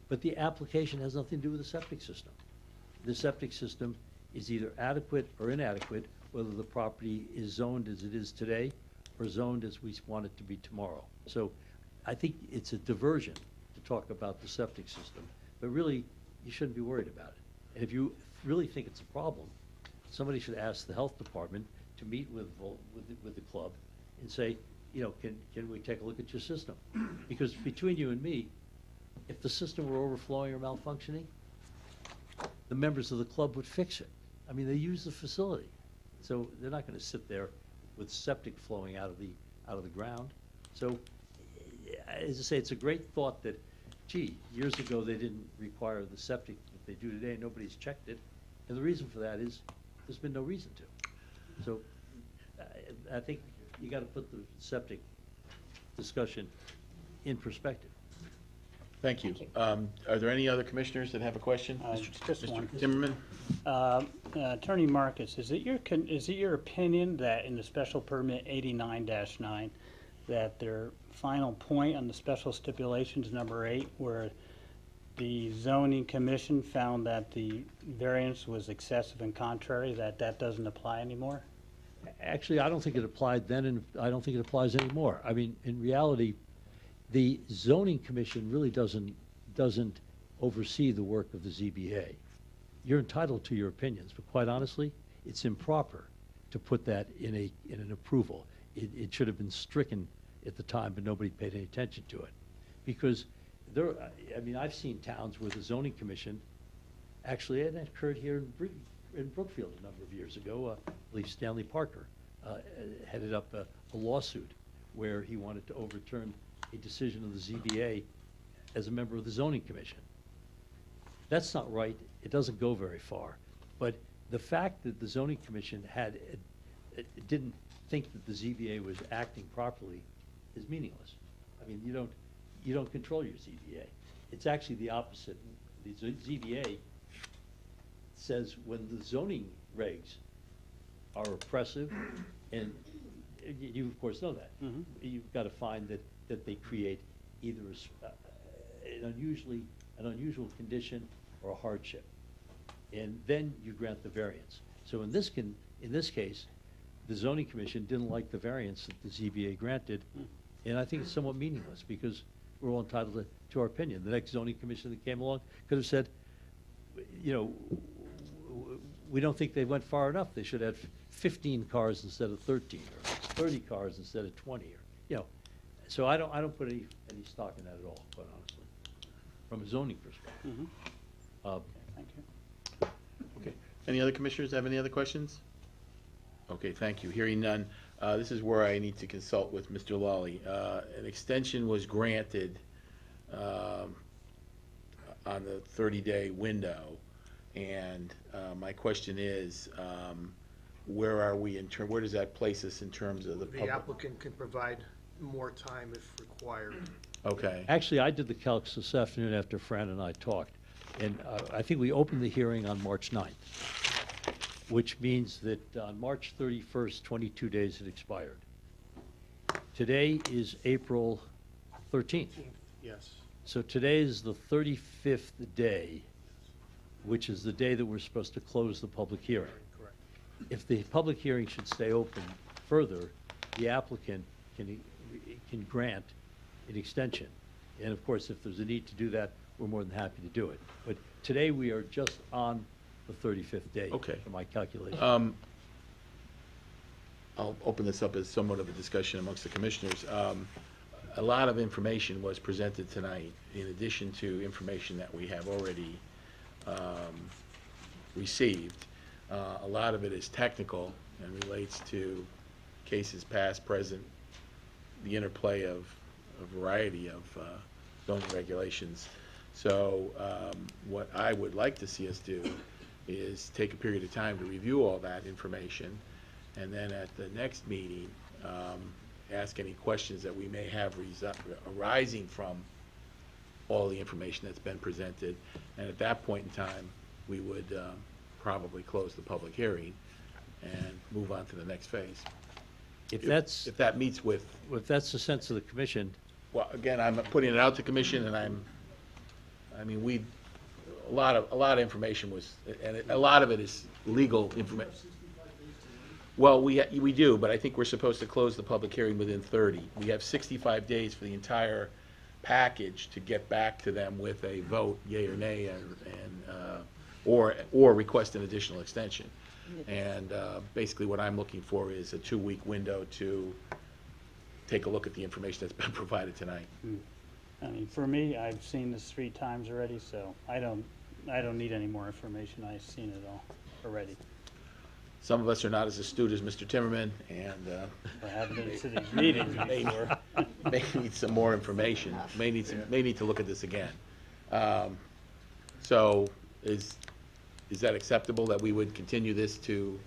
but the application has nothing to do with the septic system. The septic system is either adequate or inadequate, whether the property is zoned as it is today or zoned as we want it to be tomorrow. So I think it's a diversion to talk about the septic system, but really, you shouldn't be worried about it. And if you really think it's a problem, somebody should ask the health department to meet with the club and say, can we take a look at your system? Because between you and me, if the system were overflowing or malfunctioning, the members of the club would fix it. I mean, they use the facility. So they're not going to sit there with septic flowing out of the ground. So, as I say, it's a great thought that, gee, years ago they didn't require the septic that they do today. Nobody's checked it. And the reason for that is there's been no reason to. So I think you got to put the septic discussion in perspective. Thank you. Are there any other commissioners that have a question? Just one. Mr. Timmerman? Attorney Marcus, is it your opinion that in the special permit 89-9, that their final point on the special stipulations number 8, where the zoning commission found that the variance was excessive and contrary, that doesn't apply anymore? Actually, I don't think it applied then, and I don't think it applies anymore. I mean, in reality, the zoning commission really doesn't oversee the work of the ZBA. you're entitled to your opinions, but quite honestly, it's improper to put that in an approval. It should have been stricken at the time, but nobody paid any attention to it. Because I've seen towns where the zoning commission, actually, it occurred here in Brookfield a number of years ago. I believe Stanley Parker headed up a lawsuit where he wanted to overturn a decision of the ZBA as a member of the zoning commission. That's not right. It doesn't go very far. But the fact that the zoning commission didn't think that the ZBA was acting properly is meaningless. I mean, you don't control your ZBA. It's actually the opposite. The ZBA says when the zoning regs are oppressive, and you of course know that, you've got to find that they create either an unusual condition or a hardship, and then you grant the variance. So in this case, the zoning commission didn't like the variance that the ZBA granted, and I think it's somewhat meaningless because we're all entitled to our opinion. The next zoning commission that came along could have said, we don't think they went far enough. They should have 15 cars instead of 13, or 30 cars instead of 20, or So I don't put any stock in that at all, quite honestly, from a zoning perspective. Thank you. Okay. Any other commissioners have any other questions? Okay, thank you. Hearing none, this is where I need to consult with Mr. Lawley. An extension was granted on the 30-day window, and my question is, where are we where does that place us in terms of the public? The applicant can provide more time if required. Okay. Actually, I did the calcs this afternoon after Fran and I talked, and I think we opened the hearing on March 9th, which means that on March 31st, 22 days had expired. Today is April 13th. Yes. So today is the 35th day, which is the day that we're supposed to close the public hearing. Correct. If the public hearing should stay open further, the applicant can grant an extension. And of course, if there's a need to do that, we're more than happy to do it. But today, we are just on the 35th day. Okay. For my calculation. I'll open this up as somewhat of a discussion amongst the commissioners. A lot of information was presented tonight, in addition to information that we have already received. A lot of it is technical and relates to cases past, present, the interplay of a variety of zoning regulations. So what I would like to see us do is take a period of time to review all that information, and then at the next meeting, ask any questions that we may have arising from all the information that's been presented. And at that point in time, we would probably close the public hearing and move on to the next phase. If that's the sense of the commission. Well, again, I'm putting it out to commission, and a lot of information was, and a lot of it is legal information. Well, we do, but I think we're supposed to close the public hearing within 30. We have 65 days for the entire package to get back to them with a vote, yea or nay, or request an additional extension. And basically what I'm looking for is a 2-week window to take a look at the information that's been provided tonight. I mean, for me, I've seen this 3 times already, so I don't need any more information. I've seen it all already. Some of us are not as astute as Mr. Timmerman, and I haven't been to these meetings before. may need some more information. May need to look at this again. So is that acceptable, that we would continue this to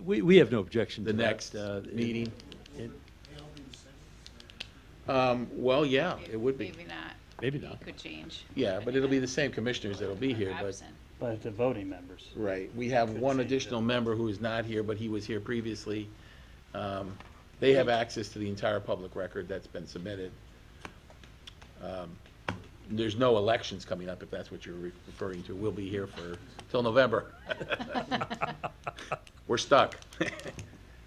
We have no objection to the that, next meeting? Well, yeah, it would be. Maybe not. Maybe not. It could change. Yeah, but it'll be the same commissioners that'll be here, but, Absent. But the voting members. right. We have one additional member who is not here, but he was here previously. They have access to the entire public record that's been submitted. There's no elections coming up, if that's what you're referring to. We'll be here till November. We're stuck.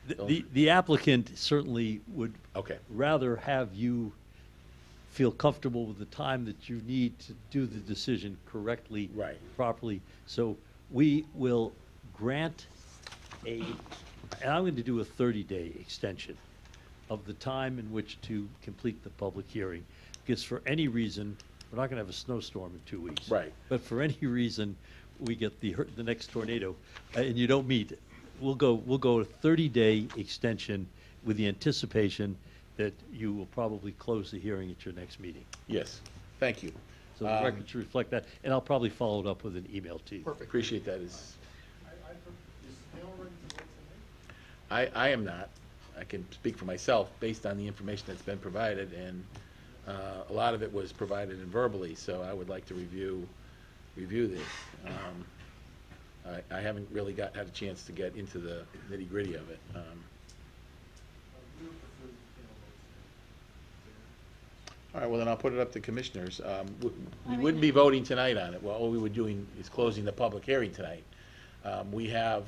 The applicant certainly would Okay. rather have you feel comfortable with the time that you need to do the decision correctly. Right. Properly. So we will grant and I'm going to do a 30-day extension of the time in which to complete the public hearing. Because for any reason, we're not going to have a snowstorm in 2 weeks. Right. But for any reason, we get the next tornado, and you don't meet, we'll go a 30-day extension with the anticipation that you will probably close the hearing at your next meeting. Yes, thank you. So the record should reflect that, and I'll probably follow it up with an email to you. Perfect. Appreciate that. I am not. I can speak for myself based on the information that's been provided, and a lot of it was provided in verbally, so I would like to review this. I haven't really had a chance to get into the nitty-gritty of it. All right, well, then I'll put it up to commissioners. We wouldn't be voting tonight on it. Well, all we were doing is closing the public hearing tonight. We have,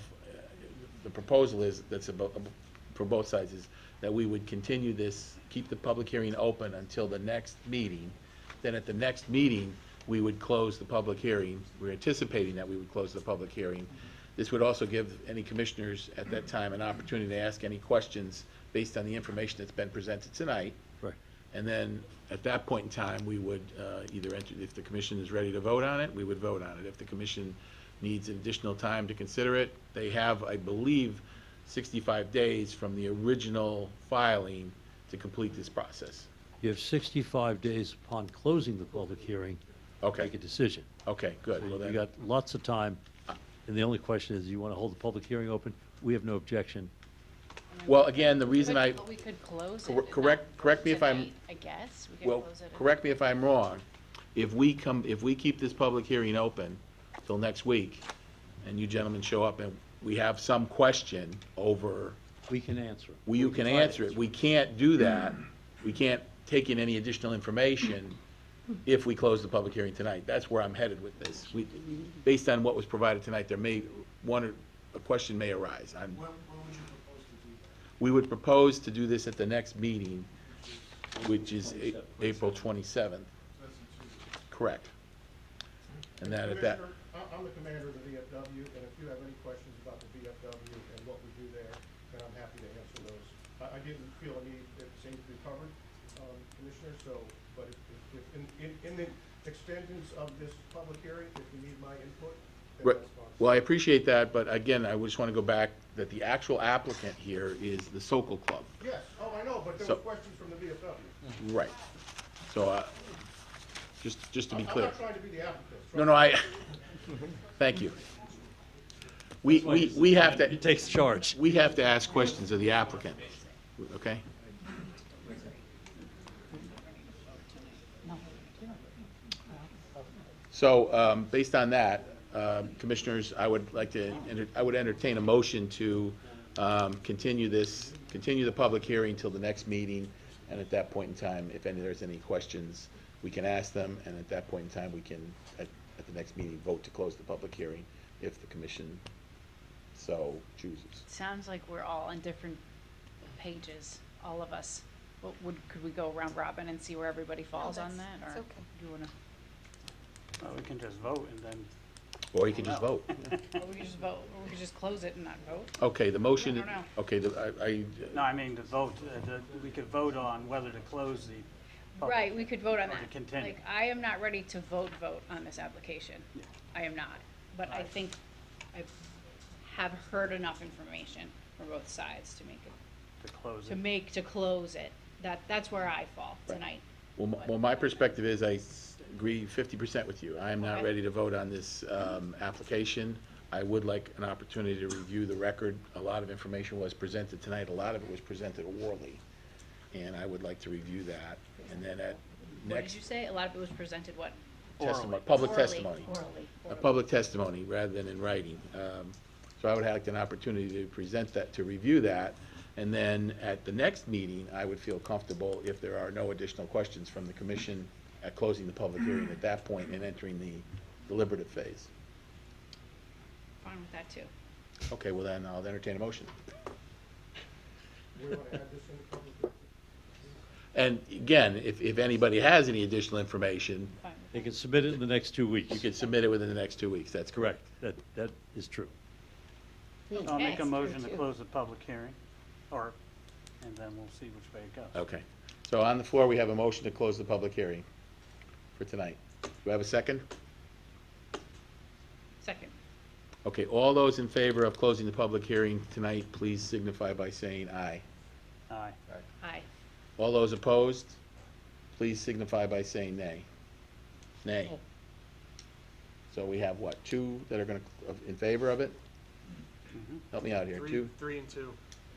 the proposal is, that's about, for both sides, is that we would continue this, keep the public hearing open until the next meeting. Then at the next meeting, we would close the public hearing. We're anticipating that we would close the public hearing. This would also give any commissioners at that time an opportunity to ask any questions based on the information that's been presented tonight. Right. And then, at that point in time, we would either enter, if the commission is ready to vote on it, we would vote on it. If the commission needs additional time to consider it, they have, I believe, 65 days from the original filing to complete this process. You have 65 days upon closing the public hearing to Okay, make a decision. okay, good. So Well, you then, got lots of time, and the only question is, you want to hold the public hearing open? We have no objection. well, again, the reason I, We could close it. Cor- and correct- not correct me vote if I'm- tonight, I guess, we could well, close it. and- correct me if I'm wrong. If we keep this public hearing open till next week, and you gentlemen show up and we have some question over, We can answer it. you can answer it. We can't do that. We can't take in any additional information if we close the public hearing tonight. That's where I'm headed with this. Based on what was provided tonight, a question may arise. When would you propose to do that? We would propose to do this at the next meeting, which is April 27th. Correct. And that at that, Commissioner, I'm the commander of the VFW, and if you have any questions about the VFW and what we do there, then I'm happy to answer those. I didn't feel a need, it seemed to be covered, Commissioner, so, but if in the extendance of this public hearing, if you need my input, then Right. that's fine. Well, I appreciate that, but again, I just want to go back that the actual applicant here is the Sokol Club. Yes, oh, I know, but there So- were questions from the VFW. Right. So, just to be I'm clear. not trying to be the applicant. No, thank you. We have He to, takes charge. we have to ask questions of the applicant, okay? So, based on that, Commissioners, I would like to, I would entertain a motion to continue the public hearing till the next meeting, and at that point in time, if there's any questions, we can ask them, and at that point in time, we can, at the next meeting, vote to close the public hearing if the commission so chooses. Sounds like we're all on different pages, all of us. Could we go round robin and see where everybody falls on that, or it's okay. do you wanna? Well, we can just vote and then, Or you can just vote. Or we could just vote, or we could just close it and not vote? Okay, the motion, I don't know. okay, no, I mean, the vote, we could vote on whether to close the. public- Right, we could vote on or to that. continue. Like, I am not ready to vote on this application. I am not. But I think I have heard enough information from both sides to make it, To close it. to close it. That's where I fall Right. tonight. well, my perspective is I agree 50% with you. I am not Okay. ready to vote on this application. I would like an opportunity to review the record. A lot of information was presented tonight. A lot of it was presented orally, and I would like to review that. And then at What next did you say? A lot of it was presented what? testimony, public Orally. testimony. Orally. A public testimony rather than in writing. So I would have an opportunity to present that, to review that, and then at the next meeting, I would feel comfortable if there are no additional questions from the commission at closing the public hearing at that point and entering the deliberative phase. Fine with that too. Okay, well then, I'll entertain a motion. We want to add this in the public record? And again, if anybody has any additional information, They can submit it in the next 2 weeks. you can submit it within the next 2 weeks, that's correct. Correct. That is true. I'll make a Yes, motion to true, too. close the public hearing, and then we'll see which way it goes. Okay. So on the floor, we have a motion to close the public hearing for tonight. Do I have a second? Second. Okay, all those in favor of closing the public hearing tonight, please signify by saying aye. Aye. Aye. All those opposed, please signify by saying nay. Nay. So we have what, two that are in favor of it? Help me out here, two? 3 and 2.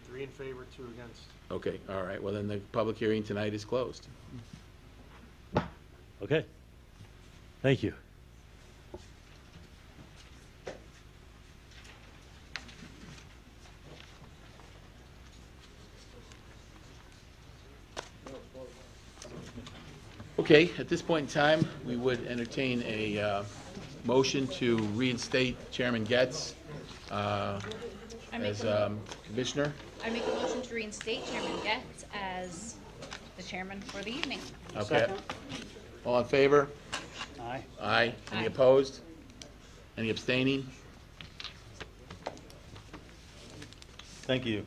3 in favor, 2 against. Okay, all right, well then the public hearing tonight is closed. Okay. Thank you. Okay, at this point in time, we would entertain a motion to reinstate Chairman Getz as commissioner. I make a motion to reinstate Chairman Getz as the chairman for the evening. Okay. Second. All in favor? Aye. Aye. Any Aye. opposed? Any abstaining? Thank you.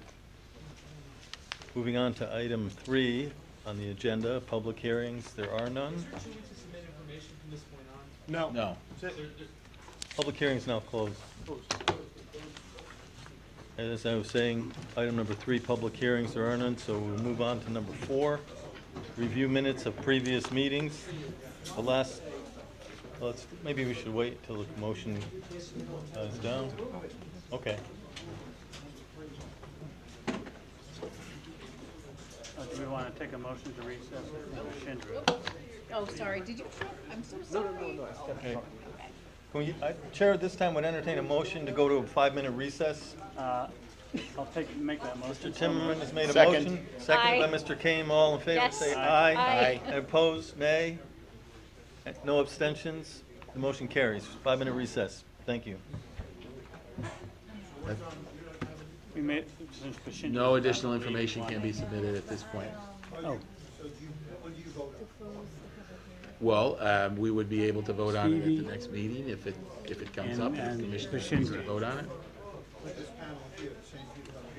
Moving on to item 3 on the agenda, public hearings. There are none. No. No. Public hearing is now closed. As I was saying, item number 3, public hearings, there are none, so we'll move on to number 4, review minutes of previous meetings. The last, maybe we should wait till the motion is down. Okay. Do we want to take a motion to recess for Schindler? Oh, sorry, did you, I'm so sorry. Okay. Chair, at this time would entertain a motion to go to a 5-minute recess. I'll make that motion. Mr. Timmerman has made a Second. motion. Seconded by Aye. Mr. Kane. All in favor, Yes. say Aye. aye. Aye. Opposed, nay. No abstentions. The motion carries. 5-minute recess. Thank you. We made, since Schindler's No not additional gonna be information one. can be submitted at this point. Oh, Well, we would be able to vote on it at the next meeting if it comes up, if And the commission for needs to Schindler. vote on it.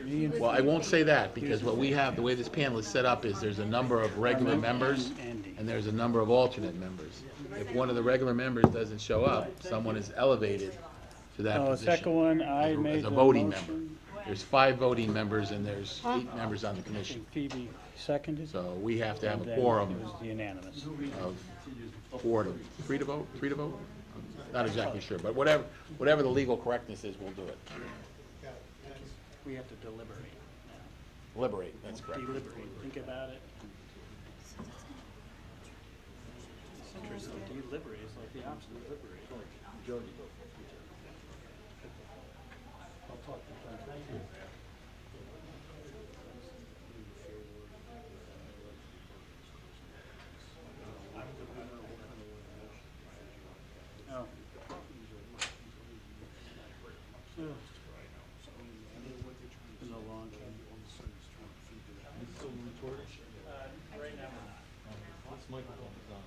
me and Well, I won't say that, because what we have, the way this panel is set up is there's a number of regular members Andy. and there's a number of alternate members. If one of the regular members doesn't show up, someone is elevated to that Oh, the position. second one, I as made a the voting motion. member. There's 5 voting members and there's 8 members on the I commission. think Phoebe seconded. So we have to have and a then quorum It was unanimous. of 3 to vote? 3 to vote? Not exactly sure, but whatever the legal correctness is, we'll do it. We have to deliberate now. Deliberate, that's correct. Deliberate, think about it. It's interesting, deliberate is like the opposite of liberate. Oh. Been a long time. Right now. This microphone is on.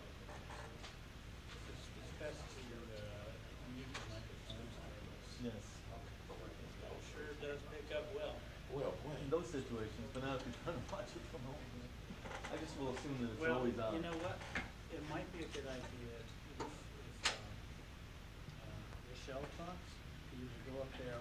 Yes. Sure does pick up well. In those situations, but not if you're trying to watch it from home. I just will assume that it's Well, always on. you know what? It might be a good idea if Rochelle talks, you could go up there.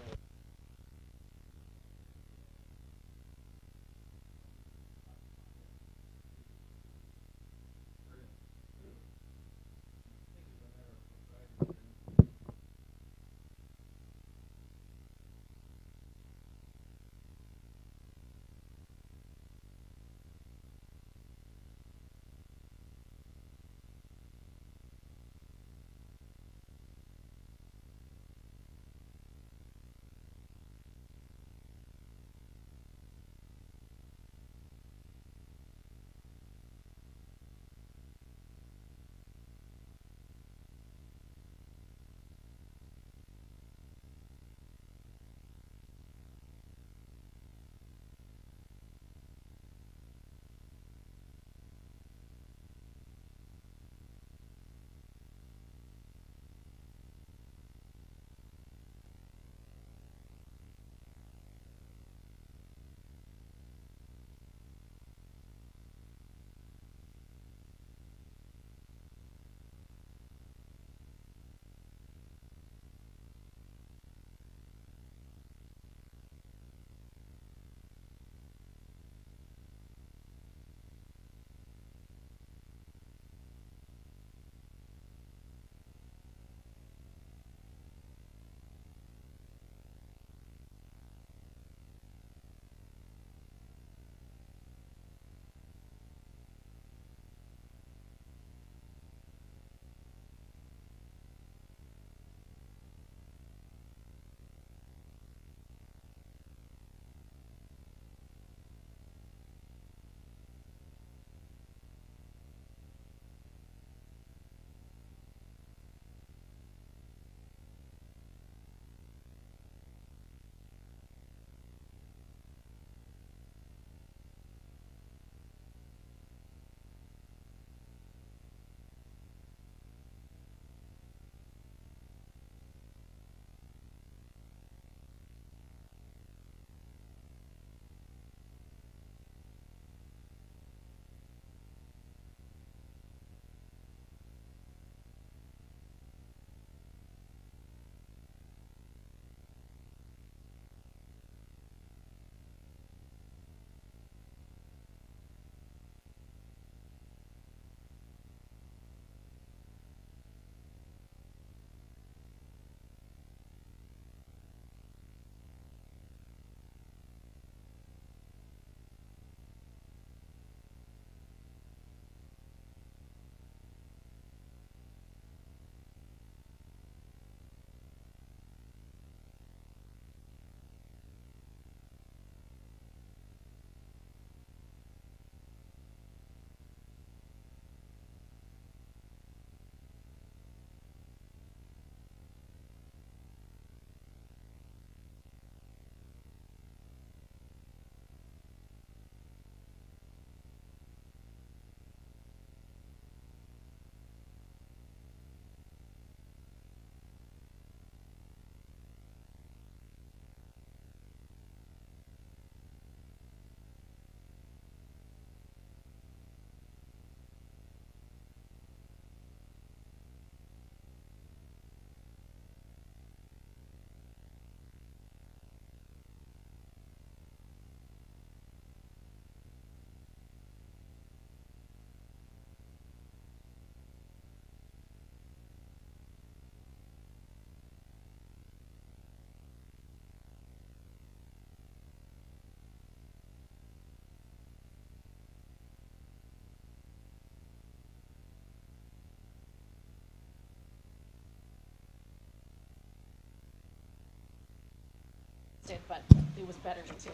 against it, but it was better to.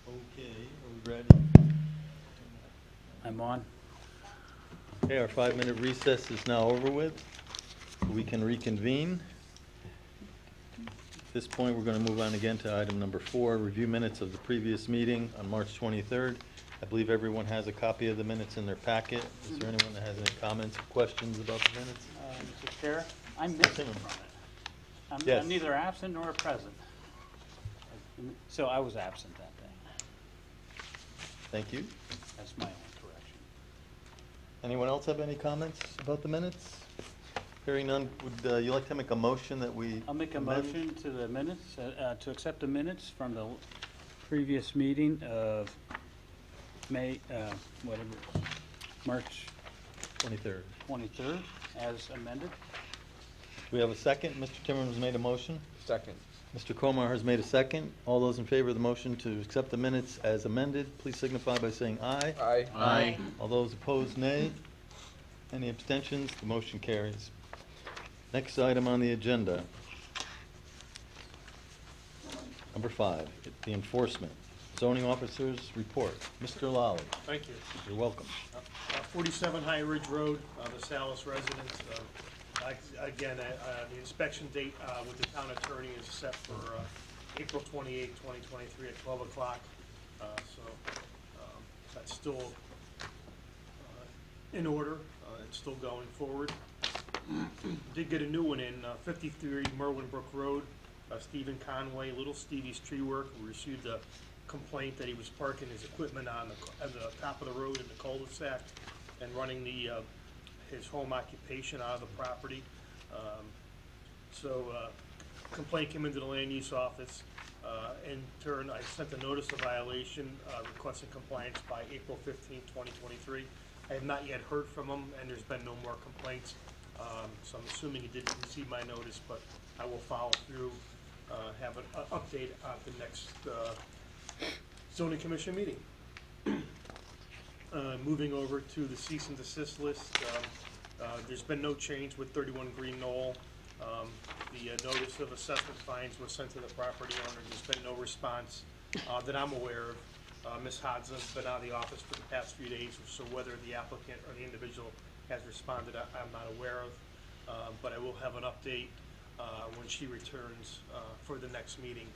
Okay, are we ready? I'm on. Okay, our 5-minute recess is now over with. We can reconvene. At this point, we're going to move on again to item number 4, review minutes of the previous meeting on March 23rd. I believe everyone has a copy of the minutes in their packet. Is there anyone that has any comments or questions about the minutes? Mr. Chair, I'm missing from it. Yes. I'm neither absent nor present. So I was absent that day. Thank you. That's my only correction. Anyone else have any comments about the minutes? Hearing none, would you like to make a motion that we I'll make a amend? motion to the minutes, to accept the minutes from the previous meeting of May, whatever, March 23rd. 23rd, as amended. We have a second. Mr. Timmerman's made a motion. Second. Mr. Komar has made a second. All those in favor of the motion to accept the minutes as amended, please signify by saying aye. Aye. Aye. All those opposed, nay. Any abstentions? The motion carries. Next item on the agenda. Number 5, the enforcement. Zoning officers report. Mr. Lally, Thank you. you're welcome. 47 High Ridge Road, the Salis residence. Again, the inspection date with the town attorney is set for April 28, 2023 at 12 o'clock. That's still in order. It's still going forward. Did get a new one in 53 Merwin Brook Road. Stephen Conway, Little Stevie's Tree Work. We received a complaint that he was parking his equipment on the top of the road in the cul-de-sac and running his home occupation out of the property. Complaint came into the land use office. In turn, I sent a notice of violation requesting compliance by April 15, 2023. I have not yet heard from him, and there's been no more complaints. So I'm assuming he didn't receive my notice, but I will follow through, have an update at the next zoning commission meeting. Moving over to the cease and desist list, there's been no change with 31 Green Knoll. The notice of assessment fines was sent to the property owner. There's been no response that I'm aware of. Ms. Hodgson has been out of the office for the past few days, so whether the applicant or the individual has responded, I'm not aware of. But I will have an update when she returns for the next meeting,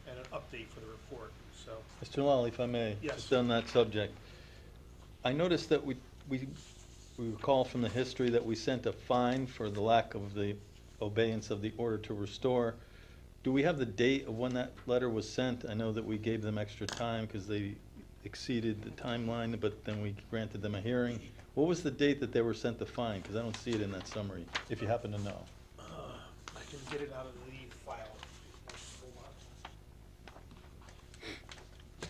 and an update for the report. So, Mr. Lally, if I may, Yes. just on that subject. I noticed that we recall from the history that we sent a fine for the lack of the obeyance of the order to restore. Do we have the date of when that letter was sent? I know that we gave them extra time because they exceeded the timeline, but then we granted them a hearing. What was the date that they were sent the fine? Because I don't see it in that summary, if you happen to know. I can get it out of the file. Hold on.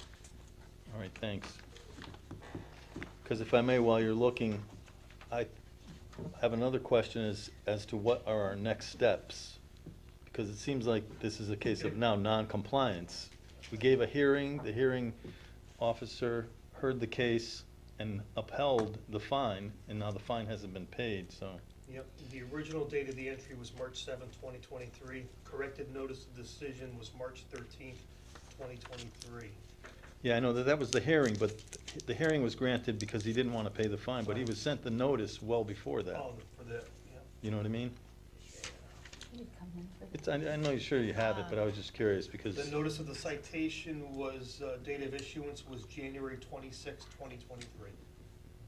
All right, thanks. Because if I may, while you're looking, I have another question as to what are our next steps? Because it seems like this is a case of now non-compliance. We gave a hearing, the hearing officer heard the case and upheld the fine, and now the fine hasn't been paid, so. Yep, the original date of the entry was March 7, 2023. Corrected notice of decision was March 13, 2023. Yeah, I know that was the hearing, but the hearing was granted because he didn't want to pay the fine, but he was sent the notice well before that. Oh, for the, yeah. You know what I mean? I know you're sure you have it, but I was just curious because. The notice of the citation was, date of issuance was January 26, 2023.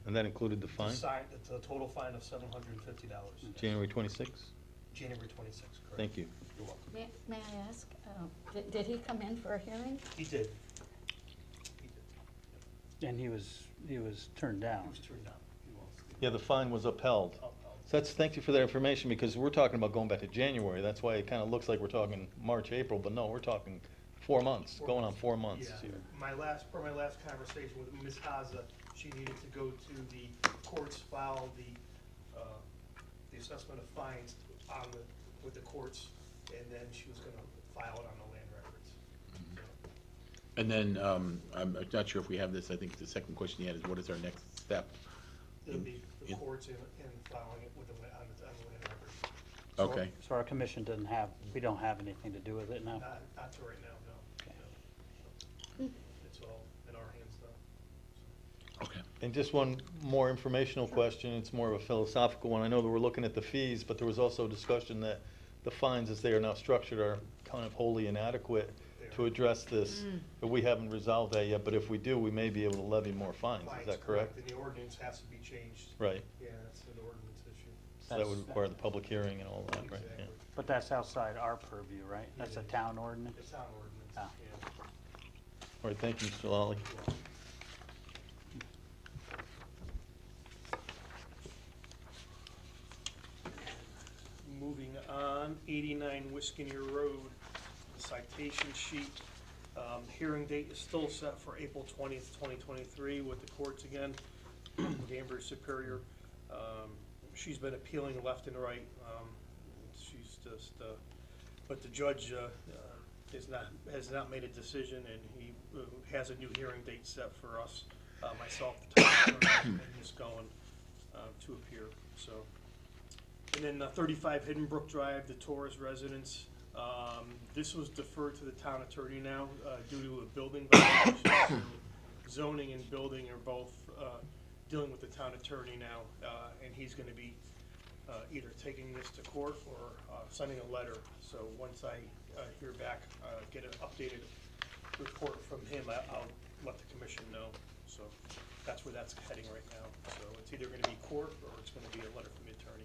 And that included the fine? It's a total fine of $750. January 26th? January 26, correct. Thank you. You're welcome. May I ask, did he come in for a hearing? He did. And he was turned down. He was turned down. Yeah, the fine was upheld. So thank you for that information, because we're talking about going back to January. That's why it kind of looks like we're talking March, April, but no, we're talking 4 months, going on 4 months Yeah, here. per my last conversation with Ms. Haza, she needed to go to the courts, file the assessment of fines with the courts, and then she was gonna file it on the land records. And then, I'm not sure if we have this, I think the second question you had is what is our next step? It'll be the in- courts and filing it with on the land records. Okay. So our commission doesn't have, we don't have anything to do with it now? Not to right now, no. Okay. No. It's all in our hands though. Okay. And just one more informational question, it's more of a philosophical one. I know that we're looking at the fees, but there was also discussion that the fines as they are now structured are kind of wholly inadequate to address this. But we haven't resolved that yet, but if we do, we may be able to levy more fines, is that correct? And the ordinance has to be changed. Right, Yeah, that's an ordinance issue. so that would require the public hearing and all that, right? Yeah. Exactly. But that's outside our purview, right? That's a It is. town ordinance? It's town ordinance, Ah. yeah. All right, thank you, Mr. Lally. Moving on, 89 Wisconsin Road, citation sheet. Hearing date is still set for April 20th, 2023 with the courts again, Danbury Superior. She's been appealing left and right. She's just, but the judge has not made a decision, and he has a new hearing date set for us, myself, the town attorney, and Ms. Goen, to appear, so. And then 35 Hidden Brook Drive, the Torres residence. This was deferred to the town attorney now due to a building violation. So zoning and building are both dealing with the town attorney now, and he's going to be either taking this to court or sending a letter. So once I hear back, get an updated report from him, I'll let the commission know. So that's where that's heading right now. So it's either going to be court or it's going to be a letter from the attorney.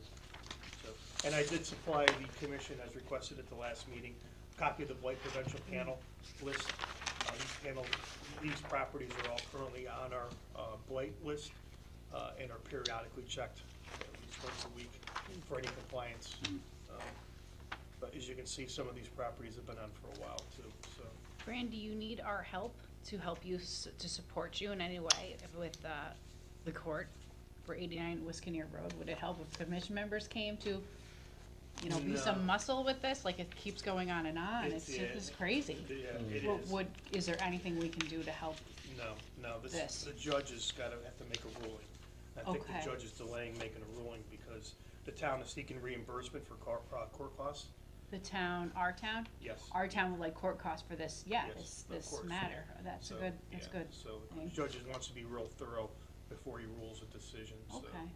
So, and I did supply the commission, as requested at the last meeting, a copy of the blight prevention panel list. These properties are all currently on our blight list and are periodically checked at least once a week for any compliance. But as you can see, some of these properties have been on for a while too, so. Fran, do you need our help to help you, to support you in any way with the court for 89 Wisconsin Road? Would it help if commission members came to, you know, be some No. muscle with this? Like, it keeps going on and on. It's just crazy. Yeah, it is. Is there anything we can do to help? No, This. the judge has got to have to make a ruling. I think Okay. the judge is delaying making a ruling because the town is seeking reimbursement for court costs. The town, our town? Yes. Our town would like court costs for this, Yes, this of course. matter. That's So, good, yeah, that's good. So the Thanks. judge wants to be real thorough before he rules a decision, so. Okay.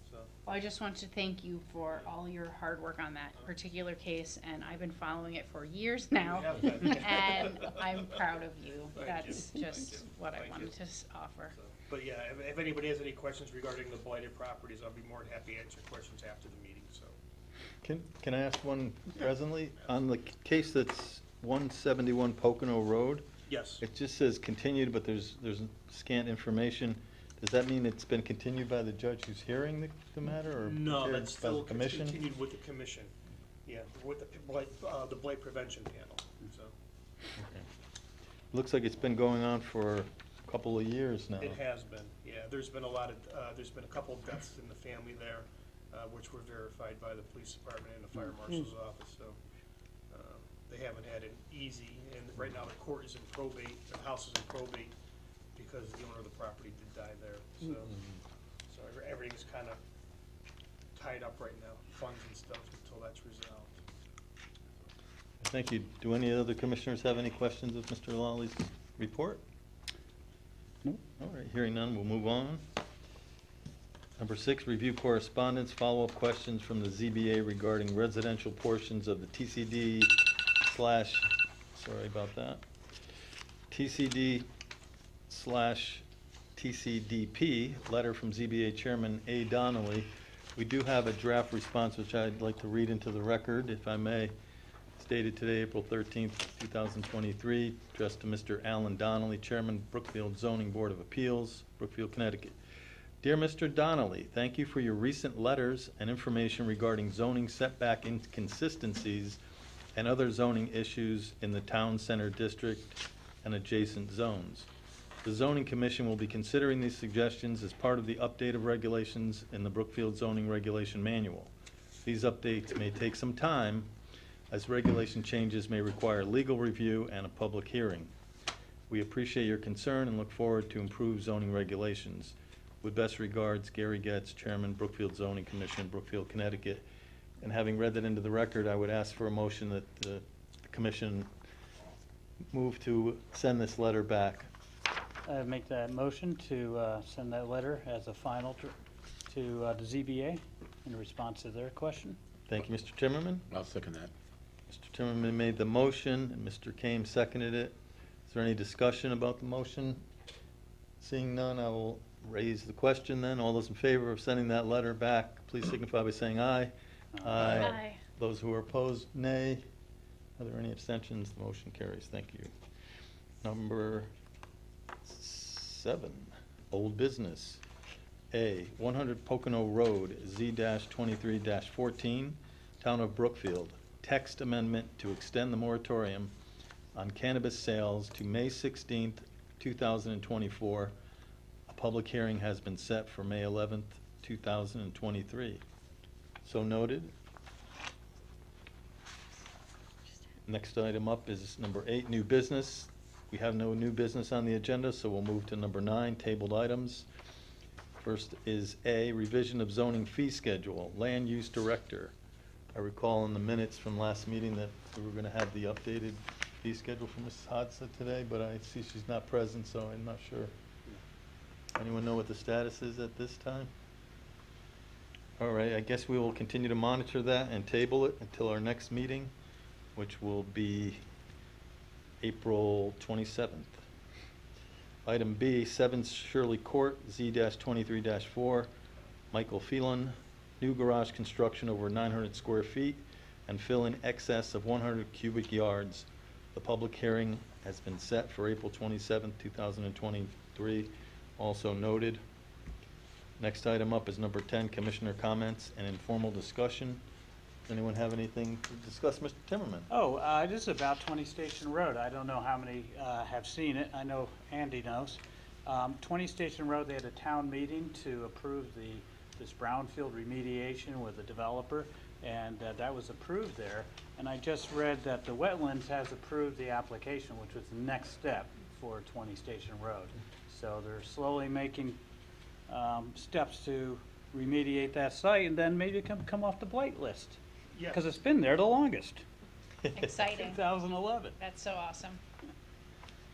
So, Well, I just want to thank you for all your hard work on that particular case, and I've been following it for years now. have been. And I'm proud of you. Thank That's you. just Thank you. what I Thank wanted you. to offer. so. But yeah, if anybody has any questions regarding the blighted properties, I'll be more than happy to answer questions after the meeting, so. Can I ask one presently? On the case that's 171 Pocono Road, Yes. it just says continued, but there's scant information. Does that mean it's been continued by the judge who's hearing the matter, or No, hearing that's by still the commission? continued with the commission. Yeah, with the blight prevention panel, so. Okay. Looks like it's been going on for a couple of years now. It has been, yeah. There's been there's been a couple of deaths in the family there, which were verified by the police department and the fire marshal's office, so. They haven't had it easy, and right now the court is in probate, the house is in probate, because the owner of the property did die there, so. So everything's kind of tied up right now, funds and stuff, until that's resolved. Thank you. Do any other commissioners have any questions of Mr. Lawley's report? No. All right, hearing none, we'll move on. Number 6, review correspondence, follow-up questions from the ZBA regarding residential portions of the TCD / sorry about that, TCD / TCDP, letter from ZBA Chairman A. Donnelly. We do have a draft response, which I'd like to read into the record, if I may. It's dated today, April 13th, 2023, addressed to Mr. Alan Donnelly, Chairman, Brookfield Zoning Board of Appeals, Brookfield, Connecticut. Dear Mr. Donnelly, thank you for your recent letters and information regarding zoning setback inconsistencies and other zoning issues in the Town Center District and adjacent zones. The Zoning Commission will be considering these suggestions as part of the update of regulations in the Brookfield Zoning Regulation Manual. These updates may take some time, as regulation changes may require legal review and a public hearing. We appreciate your concern and look forward to improved zoning regulations. With best regards, Gary Getz, Chairman, Brookfield Zoning Commission, Brookfield, Connecticut. And having read that into the record, I would ask for a motion that the commission move to send this letter back. I make that motion to send that letter as a final to the ZBA in response to their question. Thank you, Mr. Timmerman. I'll second that. Mr. Timmerman made the motion, and Mr. Kame seconded it. Is there any discussion about the motion? Seeing none, I will raise the question then. All those in favor of sending that letter back, please signify by saying aye. Aye. Those who are opposed, nay. Are there any abstentions? The motion carries. Thank you. Number 7, old business. A, 100 Pocono Road, Z-23-14, Town of Brookfield. Text amendment to extend the moratorium on cannabis sales to May 16th, 2024. A public hearing has been set for May 11th, 2023. So noted. Next item up is number 8, new business. We have no new business on the agenda, so we'll move to number 9, tabled items. First is A, revision of zoning fee schedule, land use director. I recall in the minutes from last meeting that we were going to have the updated fee schedule for Mrs. Hodson today, but I see she's not present, so I'm not sure. Anyone know what the status is at this time? All right, I guess we will continue to monitor that and table it until our next meeting, which will be April 27th. Item B, 7 Shirley Court, Z-23-4, Michael Phelan, new garage construction over 900 square feet and fill in excess of 100 cubic yards. The public hearing has been set for April 27th, 2023, also noted. Next item up is number 10, commissioner comments and informal discussion. Does anyone have anything to discuss? Mr. Timmerman? Oh, this is about 20 Station Road. I don't know how many have seen it. I know Andy knows. 20 Station Road, they had a town meeting to approve this brownfield remediation with the developer, and that was approved there. And I just read that the wetlands has approved the application, which was the next step for 20 Station Road. So they're slowly making steps to remediate that site, and then maybe come off the blight list. Yeah. Because it's been there the longest. Exciting. 2011. That's so awesome.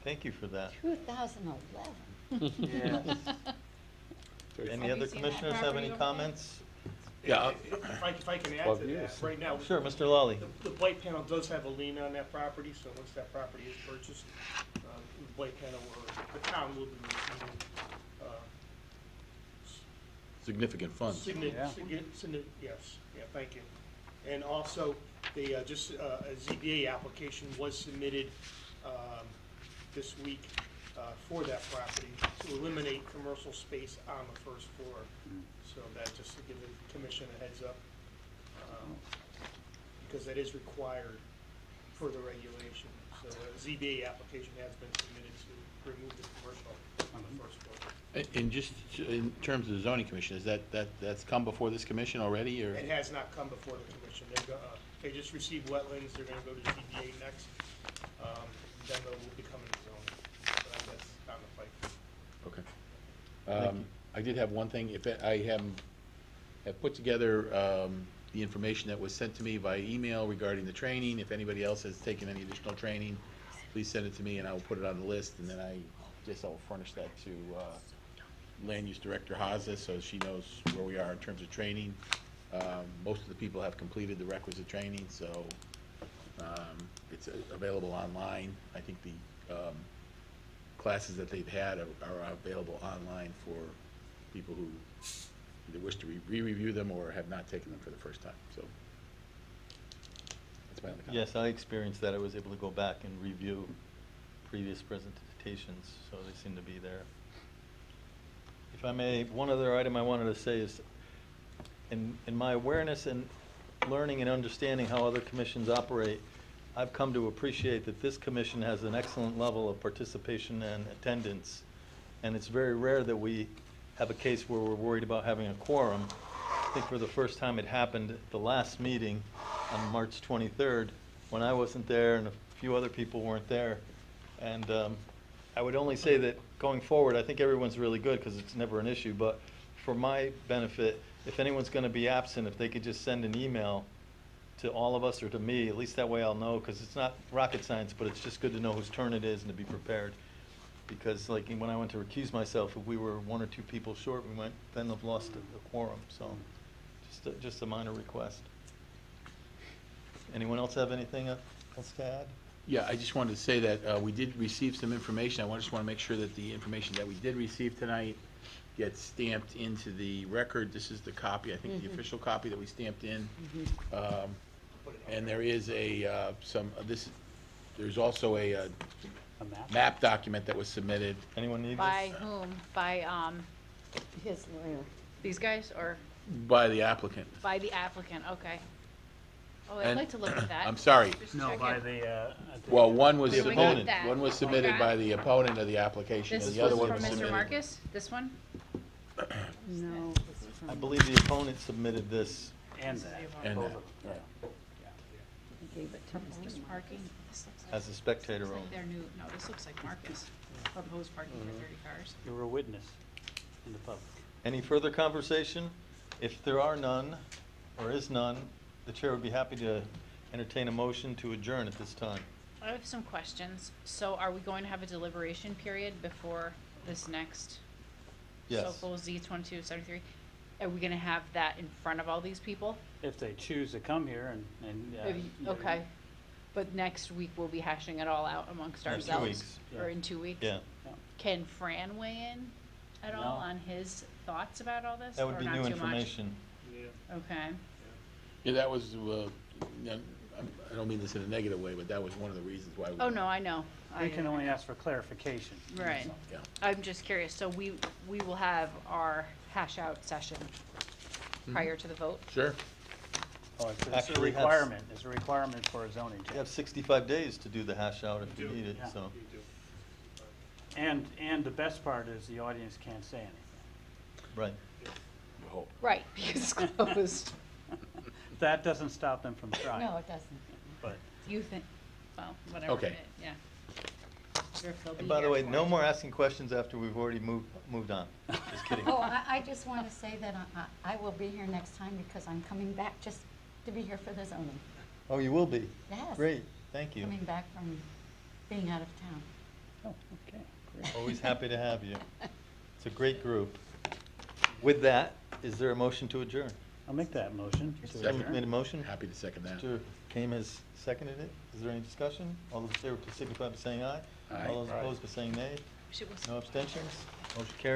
Thank you for that. 2011. Yeah. Any other commissioners have any comments? Yeah, If I can add to that, right now. Sure, Mr. Lawley. The blight panel does have a lien on that property, so once that property is purchased, the blight panel, or the town will be receiving, significant funds. yes, yeah, thank you. And also, they, a ZBA application was submitted, this week, for that property to eliminate commercial space on the first floor. So that just to give the commission a heads up, because that is required for the regulation. So a ZBA application has been submitted to remove the commercial on the first floor. And just in terms of the zoning commission, is that's come before this commission already, or? It has not come before the commission. They just received wetlands, they're gonna go to ZBA next, then they will be coming to zoning. So that's on the pipe. Okay. I did have one thing, if I have put together the information that was sent to me by email regarding the training. If anybody else has taken any additional training, please send it to me and I will put it on the list, and then I guess I'll furnish that to Land Use Director Haza, so she knows where we are in terms of training. Most of the people have completed the requisite training, so it's available online. I think the classes that they've had are available online for people who either wish to re-review them or have not taken them for the first time, so. That's my only comment. Yes, I experienced that. I was able to go back and review previous presentations, so they seem to be there. If I may, one other item I wanted to say is, in my awareness and learning and understanding how other commissions operate, I've come to appreciate that this commission has an excellent level of participation and attendance, and it's very rare that we have a case where we're worried about having a quorum. I think for the first time it happened at the last meeting on March 23rd, when I wasn't there and a few other people weren't there. And I would only say that going forward, I think everyone's really good because it's never an issue, but for my benefit, if anyone's going to be absent, if they could just send an email to all of us or to me, at least that way I'll know, because it's not rocket science, but it's just good to know whose turn it is and to be prepared. Because like when I went to recuse myself, if we were 1 or 2 people short, we might then have lost a quorum, so just a minor request. Anyone else have anything else to add? Yeah, I just wanted to say that we did receive some information. I just want to make sure that the information that we did receive tonight gets stamped into the record. This is the copy, I think the official copy that we stamped in. And there is there's also a map document that was submitted. Anyone need this? By whom? By, His lawyer. these guys or By the applicant. by the applicant? Okay. Oh, I'd And- like to look at that. I'm sorry. Just No, check by it. the, Well, one was The We got submitted, that. one was submitted Okay. by the opponent of the application, This and was the other one from was submitted. Mr. Marcus? This one? No. I believe the opponent submitted this. and that. And Both that. of them, yeah. I gave it to Proposed Mr. parking. This looks like- As a spectator looks like only. Their new, no, this looks like Marcus. Proposed parking for 30 cars. You were a witness in the public. Any further conversation? If there are none, or is none, the chair would be happy to entertain a motion to adjourn at this time. I have some questions. So are we going to have a deliberation period before this next? Yes. Sokol Z 2273? Are we gonna have that in front of all these people? If they choose to come here and. Okay. But next week we'll be hashing it all out amongst In 2 ourselves? weeks. Or in 2 weeks? Yeah, Can Fran weigh in at all No. on his thoughts about all this? that would or be not new too much? information. Okay. Yeah, that was, I don't mean this in a negative way, but that was one of the reasons why. Oh, no, I know. We can only ask for clarification. Right. Yeah. I'm just curious, so we will have our hash out session prior to the vote? Sure. Oh, it's a Actually has- requirement, it's a requirement for a zoning You change. have 65 days to do the hash out if you need it, Yeah. so. And the best part is the audience can't say anything. Right. Right, because it's closed. That doesn't stop them from trying. No, it doesn't. But You think, well, whatever. Okay. Yeah. Sure if they'll be And by the here way, for no it. more asking questions after we've already moved on. Just kidding. Oh, I just want to say that I will be here next time because I'm coming back just to be here for the zoning. Oh, you will be? Yes. Great, thank you. Coming back from being out of town. Oh, okay, great. Always happy to have you. It's a great group. With that, is there a motion to adjourn? I'll make that motion. to Second. Made a adjourn. motion? Happy to second that. Mr. Kame has seconded it. Is there any discussion? All those in favor, please signify by saying aye. Aye. All those opposed by saying nay. Wish it was- No abstentions? Motion carries.